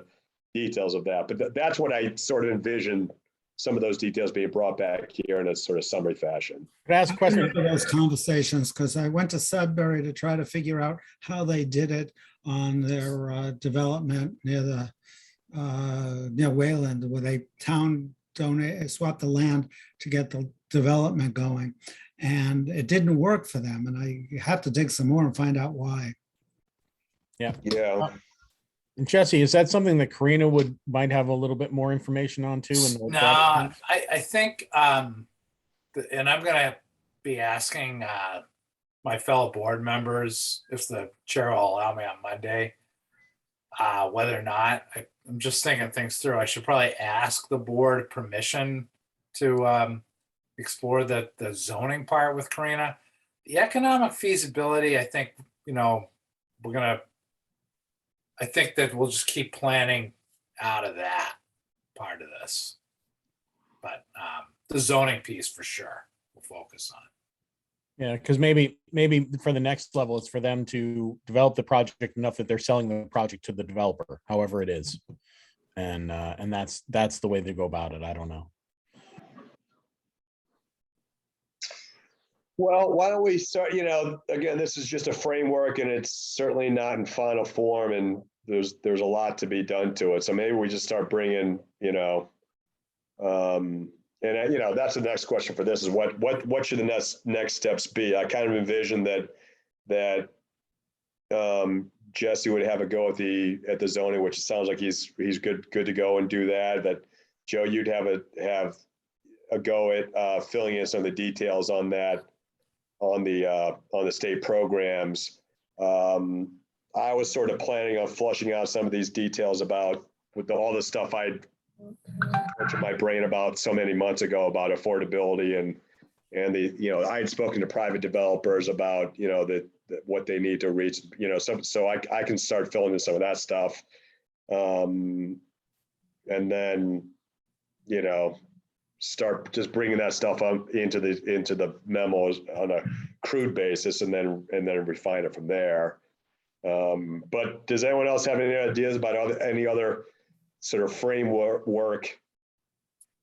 details of that. But that's what I sort of envisioned, some of those details being brought back here in a sort of summary fashion. Could I ask a question? Those conversations, because I went to Sudbury to try to figure out how they did it on their development near Wayland, where they swapped the land to get the development going. And it didn't work for them. And I have to dig some more and find out why. Yeah. And Jesse, is that something that Karina might have a little bit more information on too? No, I think, and I'm going to be asking my fellow board members if the chair will allow me on Monday, whether or not, I'm just thinking things through. I should probably ask the board permission to explore the zoning part with Karina. The economic feasibility, I think, I think that we'll just keep planning out of that part of this. But the zoning piece for sure we'll focus on. Yeah, because maybe for the next level, it's for them to develop the project enough that they're selling the project to the developer, however it is. And that's the way they go about it. I don't know. Well, why don't we start, again, this is just a framework and it's certainly not in final form and there's a lot to be done to it. So maybe we just start bringing, that's the next question for this is what should the next steps be? I kind of envision that Jesse would have a go at the zoning, which sounds like he's good to go and do that. That Joe, you'd have a go at filling in some of the details on that. On the state programs. I was sort of planning on flushing out some of these details about all the stuff I'd put in my brain about so many months ago about affordability and I had spoken to private developers about what they need to reach, so I can start filling in some of that stuff, and then start just bringing that stuff up into the memos on a crude basis and then refine it from there. But does anyone else have any ideas about any other sort of framework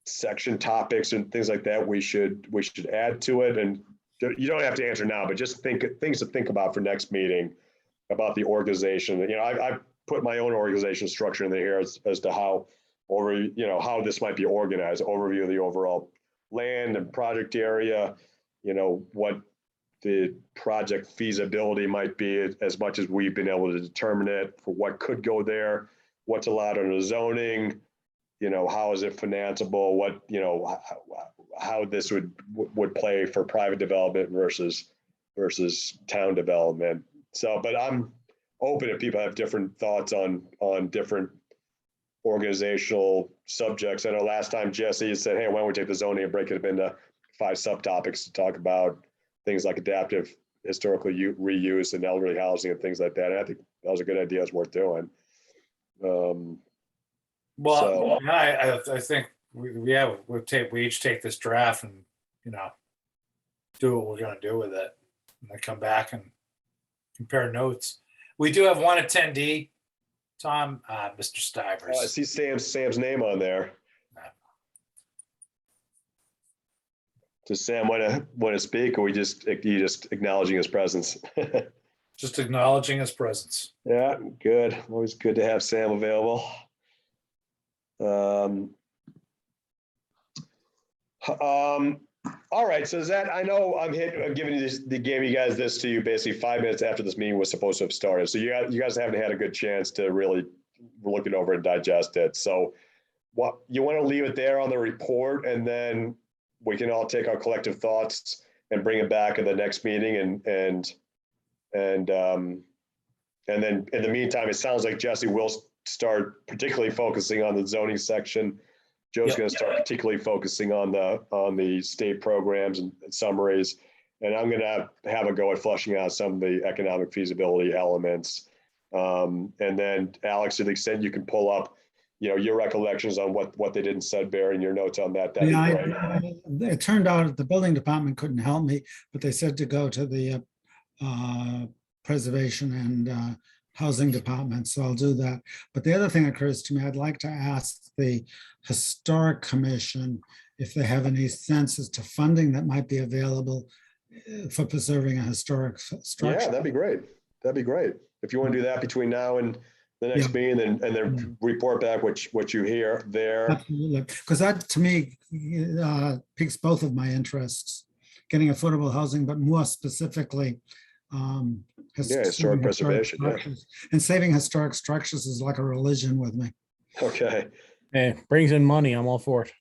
section topics and things like that we should add to it? And you don't have to answer now, but just things to think about for next meeting about the organization. I put my own organization structure in there as to how how this might be organized, overview of the overall land and project area, what the project feasibility might be as much as we've been able to determine it for what could go there, what's allowed under the zoning, how is it financeable, how this would play for private development versus town development. So, but I'm open if people have different thoughts on different organizational subjects. I know last time Jesse said, hey, why don't we take the zoning and break it up into 5 subtopics to talk about things like adaptive historical reuse and elderly housing and things like that. And I think that was a good idea. It's worth doing. Well, So- yeah, I think we each take this draft and, do what we're gonna do with it. And then come back and compare notes. We do have one attendee, Tom, Mr. Stivers. I see Sam's name on there. Does Sam want to speak, or you just acknowledging his presence? Just acknowledging his presence. Yeah, good. Always good to have Sam available. All right. So is that, I know I'm giving you gave you guys this to you basically 5 minutes after this meeting was supposed to have started. So you guys haven't had a good chance to really look it over and digest it. So what you want to leave it there on the report, and then we can all take our collective thoughts and bring it back at the next meeting. And then in the meantime, it sounds like Jesse will start particularly focusing on the zoning section. Joe's Yep. going to start particularly focusing on the state programs and summaries. And I'm going to have a go at flushing out some of the economic feasibility elements. And then Alex, to the extent you can pull up, your recollections on what they did in Sudbury and your notes on that. That'd be great. It turned out the building department couldn't help me, but they said to go to the preservation and housing department, so I'll do that. But the other thing occurs to me, I'd like to ask the Historic Commission if they have any sense as to funding that might be available for preserving a historic structure. Yeah, that'd be great. That'd be great. If you want to do that between now and the next meeting, and then report back what you hear there. Absolutely, because that to me piques both of my interests, getting affordable housing, but more specifically, historic preservation. And saving historic structures is like a religion with me. Okay. Hey, brings in money. I'm all for it.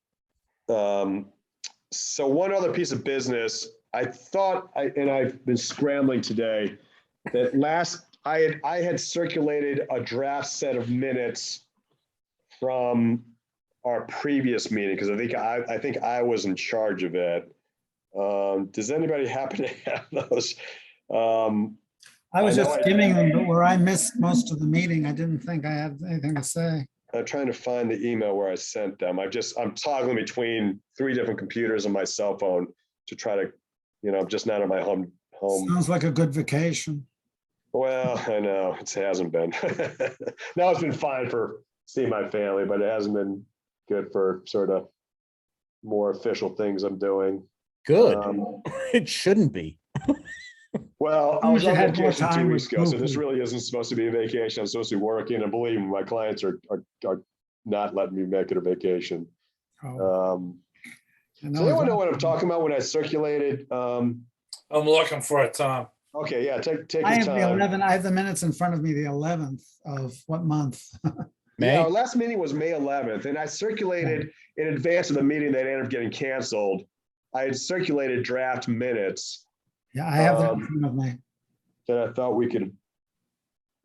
So one other piece of business, I thought, and I've been scrambling today, that I had circulated a draft set of minutes from our previous meeting, because I think I was in charge of it. Does anybody happen to have those? I was just skimming them, but where I missed most of the meeting, I didn't think I had anything to say. I'm trying to find the email where I sent them. I'm toggling between 3 different computers and my cell phone to try to, I'm just not at my home. Sounds like a good vacation. Well, I know it hasn't been. No, it's been fine for seeing my family, but it hasn't been good for sort of more official things I'm doing. Good. It shouldn't be. Well, I was on had more vacation 2 time weeks with ago, so this Goofy. really isn't supposed to be a vacation. I'm supposed to be working, and believe me, my clients are not letting me make it a vacation. Oh, Does anyone know what I'm talking about when I circulated? I'm looking for it, Tom. Okay, yeah, take I your have the time. 11. I have the minutes in front of me, the 11th of what month? May? Yeah, our last meeting was May 11th, and I circulated in advance of the meeting that ended up getting canceled. I had circulated draft minutes Yeah, I have that in front of me. that I thought we could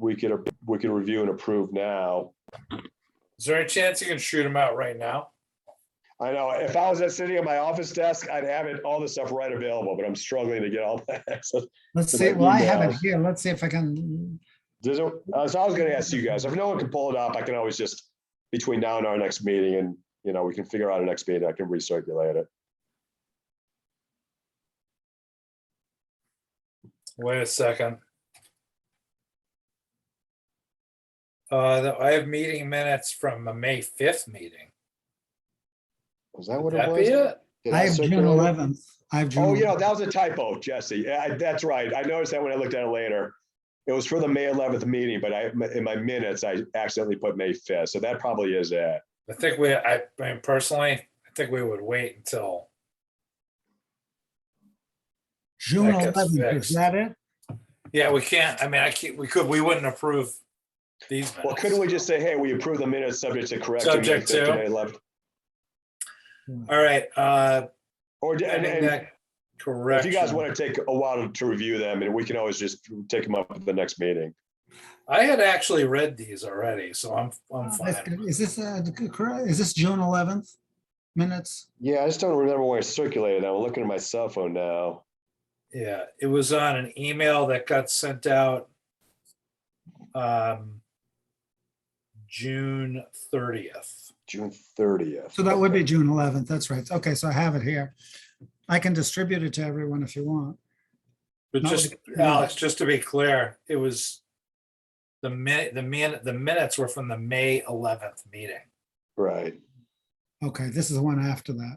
review and approve now. Is there any chance you can shoot them out right now? I know if I was sitting at my office desk, I'd have all this stuff right available, but I'm struggling to get all that access. Let's to see. my Well, I have it emails. here. Let's see if I can. So I was going to ask you guys, if no one can pull it up, I can always just, between now and our next meeting, and we can figure out a next meeting, I can recirculate it. Wait a second. I have meeting minutes from a May 5th meeting. Was that Would what it that was? be it? Did I have June circulate it? 11th. I have June. Oh, 11th. that was a typo, Jesse. Yeah, that's right. I noticed that when I looked at it later. It was for the May 11th meeting, but in my minutes, I accidentally put May 5th. So that probably is it. I think I mean, personally, I think we would wait until, June that gets 11th. fixed. Is that it? yeah, we can't, I mean, we wouldn't approve these minutes. Well, couldn't we just say, hey, we approve the minutes subject to correction? May Subject 5th to. May 11th? All right, Or pending and that if correction. you guys want to take a while to review them, and we can always just take them up at the next meeting. I had actually read these already, so I'm That's fine. good. Is this correct? Is this June 11th? minutes? Yeah, I just don't remember where I circulated. I'm looking at my cell phone now. Yeah, it was on an email that got sent out June 30th. June 30th. So that would be June 11th. That's right. Okay, so I have it here. I can distribute it to everyone if you want. But Not just, with- Alex, just to be clear, it was the minutes were from the May 11th meeting. Right. Okay, this is the one after that.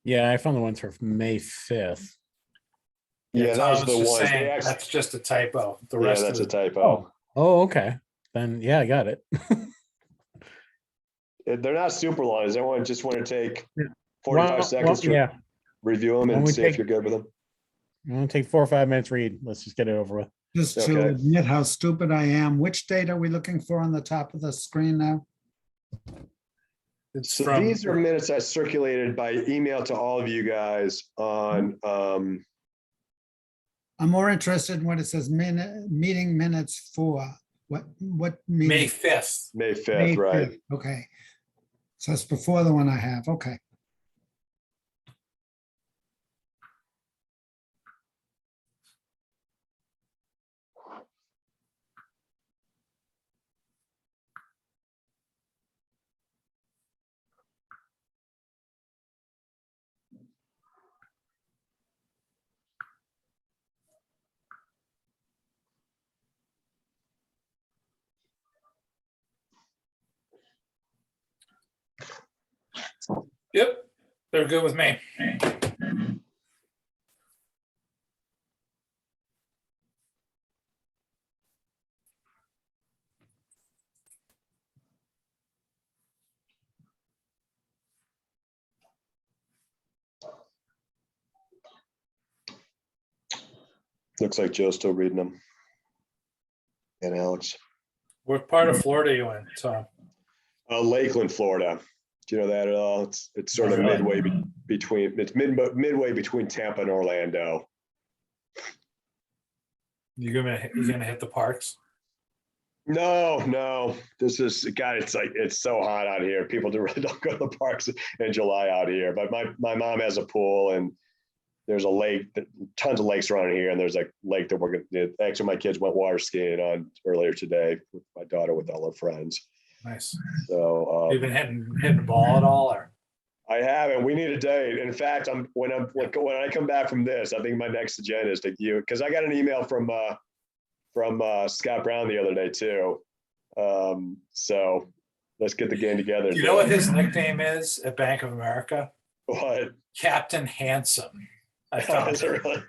Yeah, I found the ones for May 5th. Yeah, that was Tom's the just ones. saying They actually, that's just a typo. The yeah, rest that's a of typo. Oh, okay. Then yeah, I got it. They're not super long. Does everyone just want to take Yeah. 45 seconds to yeah. review them Why don't and we see if take- you're good with them? I'm gonna take 4 or 5 minutes read. Let's just get it over with. Just Okay. to admit how stupid I am. Which date are we looking for on the top of the screen now? it's So from these are minutes I circulated by email to all of you guys on, I'm more interested in what it says meeting minutes for. What May meeting? 5th. May May 5th, right? 5th. Okay. So it's before the one I have. Okay. Yep, they're good with me. Looks like Joe's still reading them. And Alex. What part of Florida are you in, Tom? Lakeland, Florida. Do you know that at all? It's sort of Really? midway between, it's midway between Tampa and Orlando. You gonna hit the parks? No. This is, God, it's so hot out here. People really don't go to the parks in July out here. But my mom has a pool and there's a lake, tons of lakes around here. And there's a lake that we're going to, actually my kids went water skiing on earlier today with my daughter with all her friends. Nice. So You've been hitting the ball at all, or? I haven't. We need a date. In fact, when I come back from this, I think my next agenda is to you, because I got an email from Scott Brown the other day too. So let's get the game together. You know what his nickname is at Bank of America? What? Captain Handsome. I found Is it really?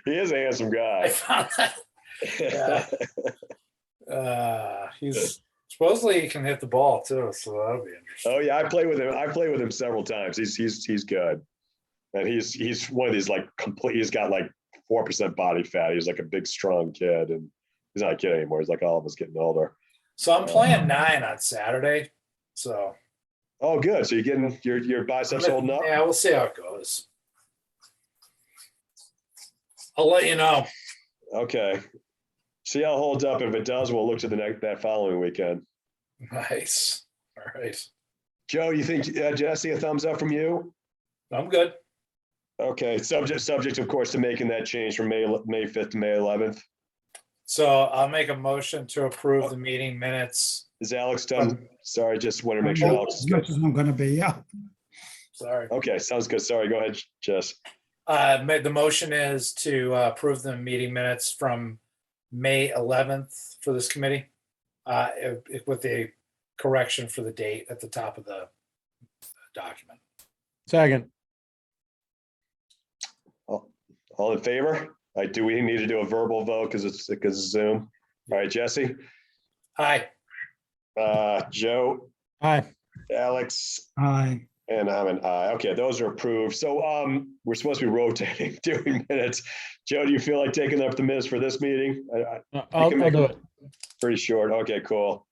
He is a handsome I guy. found that. He's supposedly he can hit the ball too, so that'll be interesting. Oh yeah, I played with him several times. He's good, and he's one of these like complete. He's got like 4% body fat. He's like a big strong kid, and he's not a kid anymore. He's like all of us getting older. So I'm playing 9 on Saturday. So Oh, good. So you're getting your biceps holding up. yeah, we'll see how it goes. I'll let you know. Okay. See how it holds up. If it does, we'll look to that following weekend. Nice. All right. Joe, you think Jesse, a thumbs up from you? I'm good. Okay. Subject, of course, to making that change from May 5th to May 11th. So I'll make a motion to approve the meeting minutes. Is Alex done? Sorry, just want to make sure Alex is As good. much as I'm gonna be, yeah. Sorry. Okay, sounds good. Sorry, go ahead, Jess. The motion is to approve the meeting minutes from May 11th for this committee, with the correction for the date at the top of the document. Second. All in favor? Do we need to do a verbal vote because it's Zoom? All right, Jesse, Aye. Joe, Hi. Alex, Aye. and I'm an aye. Okay, those are approved. So we're supposed to be rotating, doing minutes. Joe, do you feel like taking up the minutes for this meeting? I'll can make do it. Pretty short. Okay, cool.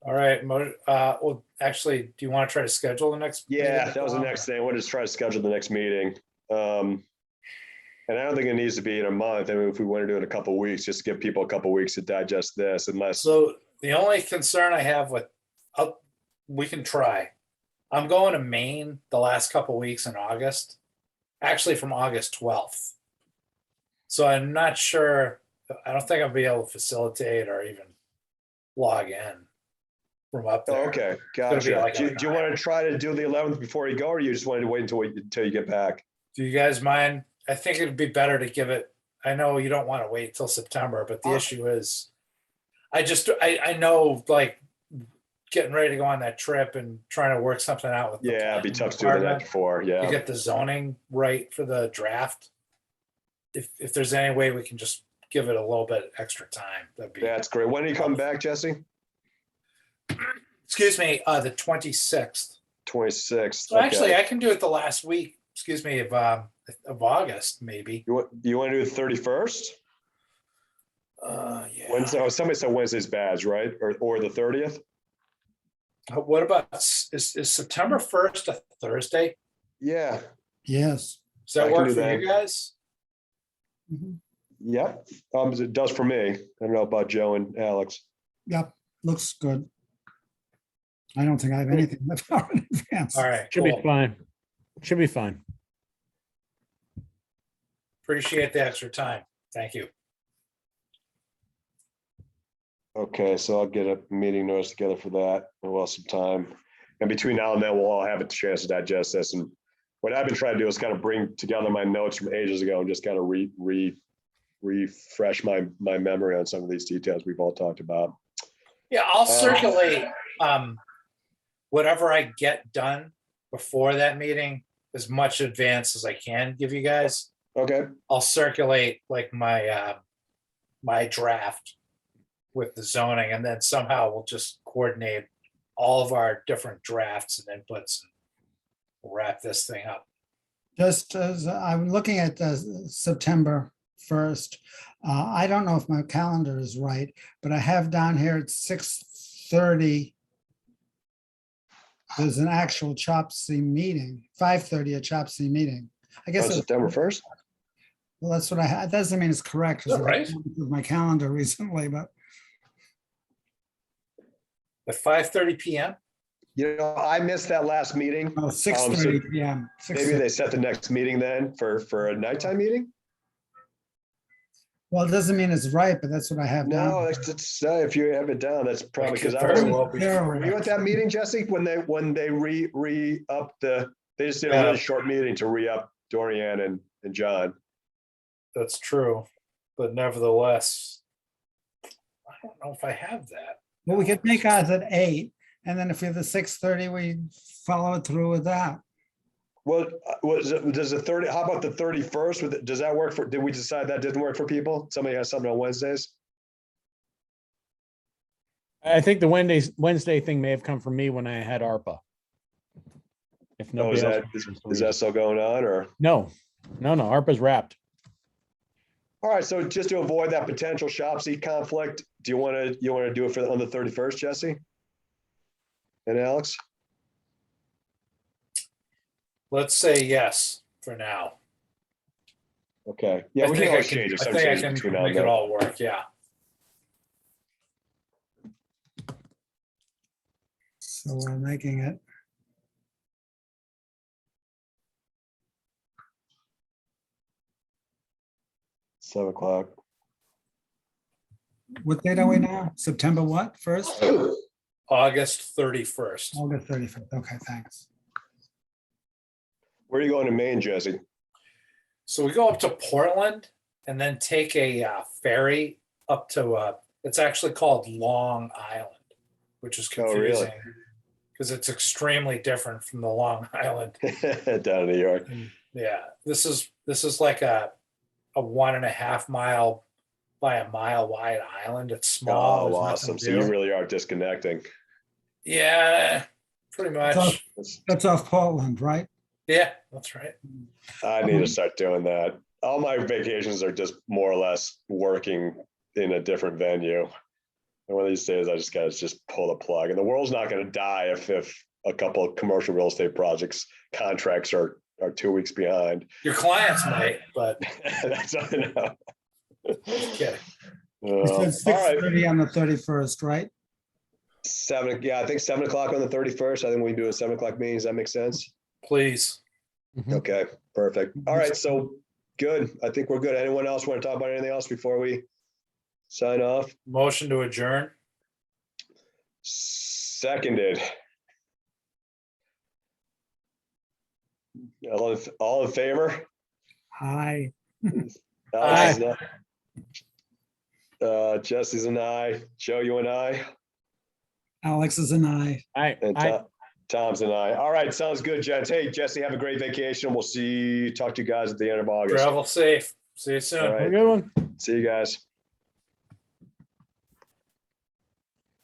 All right. Well, actually, do you want to try to schedule the next? Yeah, meeting? that was the next thing. We'll just try to schedule the next meeting. And I don't think it needs to be in a month. I mean, if we want to do it in a couple of weeks, just give people a couple of weeks to digest this unless, So the only concern I have with, we can try. I'm going to Maine the last couple weeks in August, actually from August 12th. So I'm not sure, I don't think I'll be able to facilitate or even log in from up oh, there. okay, gonna be gotcha. like Do an you want to try to do the 11th before you go, or you just wanted to wait until you get back? Do you guys mind? I think it'd be better to give it, I know you don't want to wait till September, but the issue is, I know like getting ready to go on that trip and trying to work something out with the Yeah, it'd be planning tough to do the night department before, to yeah. get the zoning right for the draft. If there's any way we can just give it a little bit extra time, that'd be, That's great. When do you come back, Jesse? excuse me, the 26th. 26th. So actually, okay. I can do it the last week, excuse me, of August, maybe. You want to do the 31st? Yeah. Wednesday, oh, somebody said Wednesday's badge, right? Or the 30th? What about, is September 1st a Thursday? Yeah, Yes. Does that I can work do for that. you guys? Mhm. yep. It does for me. I don't know about Joe and Alex. Yep, looks good. I don't think I have anything that far in advance. All right, Should be cool. fine. Should be fine. Appreciate the extra time. Thank you. Okay, so I'll get a meeting notice together for that. We'll have some time. And between now and then, we'll all have a chance to digest this. And what I've been trying to do is kind of bring together my notes from ages ago and just kind of refresh my memory on some of these details we've all talked about. Yeah, I'll circulate whatever I get done before that meeting, as much advance as I can give you guys. Okay, I'll circulate like my my draft with the zoning, and then somehow we'll just coordinate all of our different drafts and inputs and we'll wrap this thing up. Just as I'm looking at September 1st, I don't know if my calendar is right, but I have down here at 6:30. There's an actual SHOPC meeting, 5:30 a SHOPC meeting. I guess, on September 1st? well, that's what I had. That doesn't mean it's correct. 'cause Is that I right? looked at my calendar recently, but At 5:30 PM? You know, I missed that last meeting. oh, 6:30 PM. Maybe they set the next meeting then for a nighttime meeting? Well, it doesn't mean it's right, but that's what I have No, down. that's if you have it down, that's probably because I Very wasn't. well be- Were you at that meeting, Jesse, when they re-up they just did a Yeah. really short meeting to re-up Dorian and John. That's true, but nevertheless, I don't know if I have that. Well, we could make ours at 8, and then if we have the 6:30, we follow it through with that. Well, does the 30, how about the 31st? Does that work did we decide that didn't work for people? Somebody has something on Wednesdays? I think the Wednesday thing may have come from me when I had ARPA. If Oh, nobody is else. is that still going on or? No, ARPA's wrapped. All right, so just to avoid that potential SHOPC conflict, do you want to do it on the 31st, Jesse? And Alex? Let's say yes for now. Okay, yeah, we can always change it. I Some think I changes can between now and make it then. all work, yeah. So we're making it. Seven o'clock. What date are we now? September what, 1st? August 31st. August 31st. Okay, thanks. Where are you going to Maine, Jesse? So we go up to Portland and then take a ferry up to, it's actually called Long Island, which is Oh, really? confusing because it's extremely different from the Long Island. Down in New York. Yeah, this is like a 1.5 mile by a mile wide island. It's small. Oh, There's nothing awesome. to So you do. really are disconnecting. Yeah, pretty much. That's off Portland, right? Yeah, that's right. I need to start doing that. All my vacations are just more or less working in a different venue. And one of these days I just gotta pull the plug. And the world's not gonna die if a couple of commercial real estate projects contracts are are 2 weeks behind. Your clients might, but That's all I know. okay. You said All six right, 30 on the 31st, right? 7, yeah, I think 7 o'clock on the 31st. I think we can do a 7 o'clock meeting. Does that make sense? Please. Mhm. Okay, perfect. All right, so good. I think we're good. Anyone else want to talk about anything else before we sign off? Motion to adjourn. Seconded. All in favor? Hi. Alex is an aye. Jesse's an aye. Joe, you and I, Alex is an I. and Tom's an aye. All right, sounds good, gents. Hey, Jesse, have a great vacation. We'll talk to you guys at the end of August. Travel safe. See you soon. All right. Have a good one. See you guys.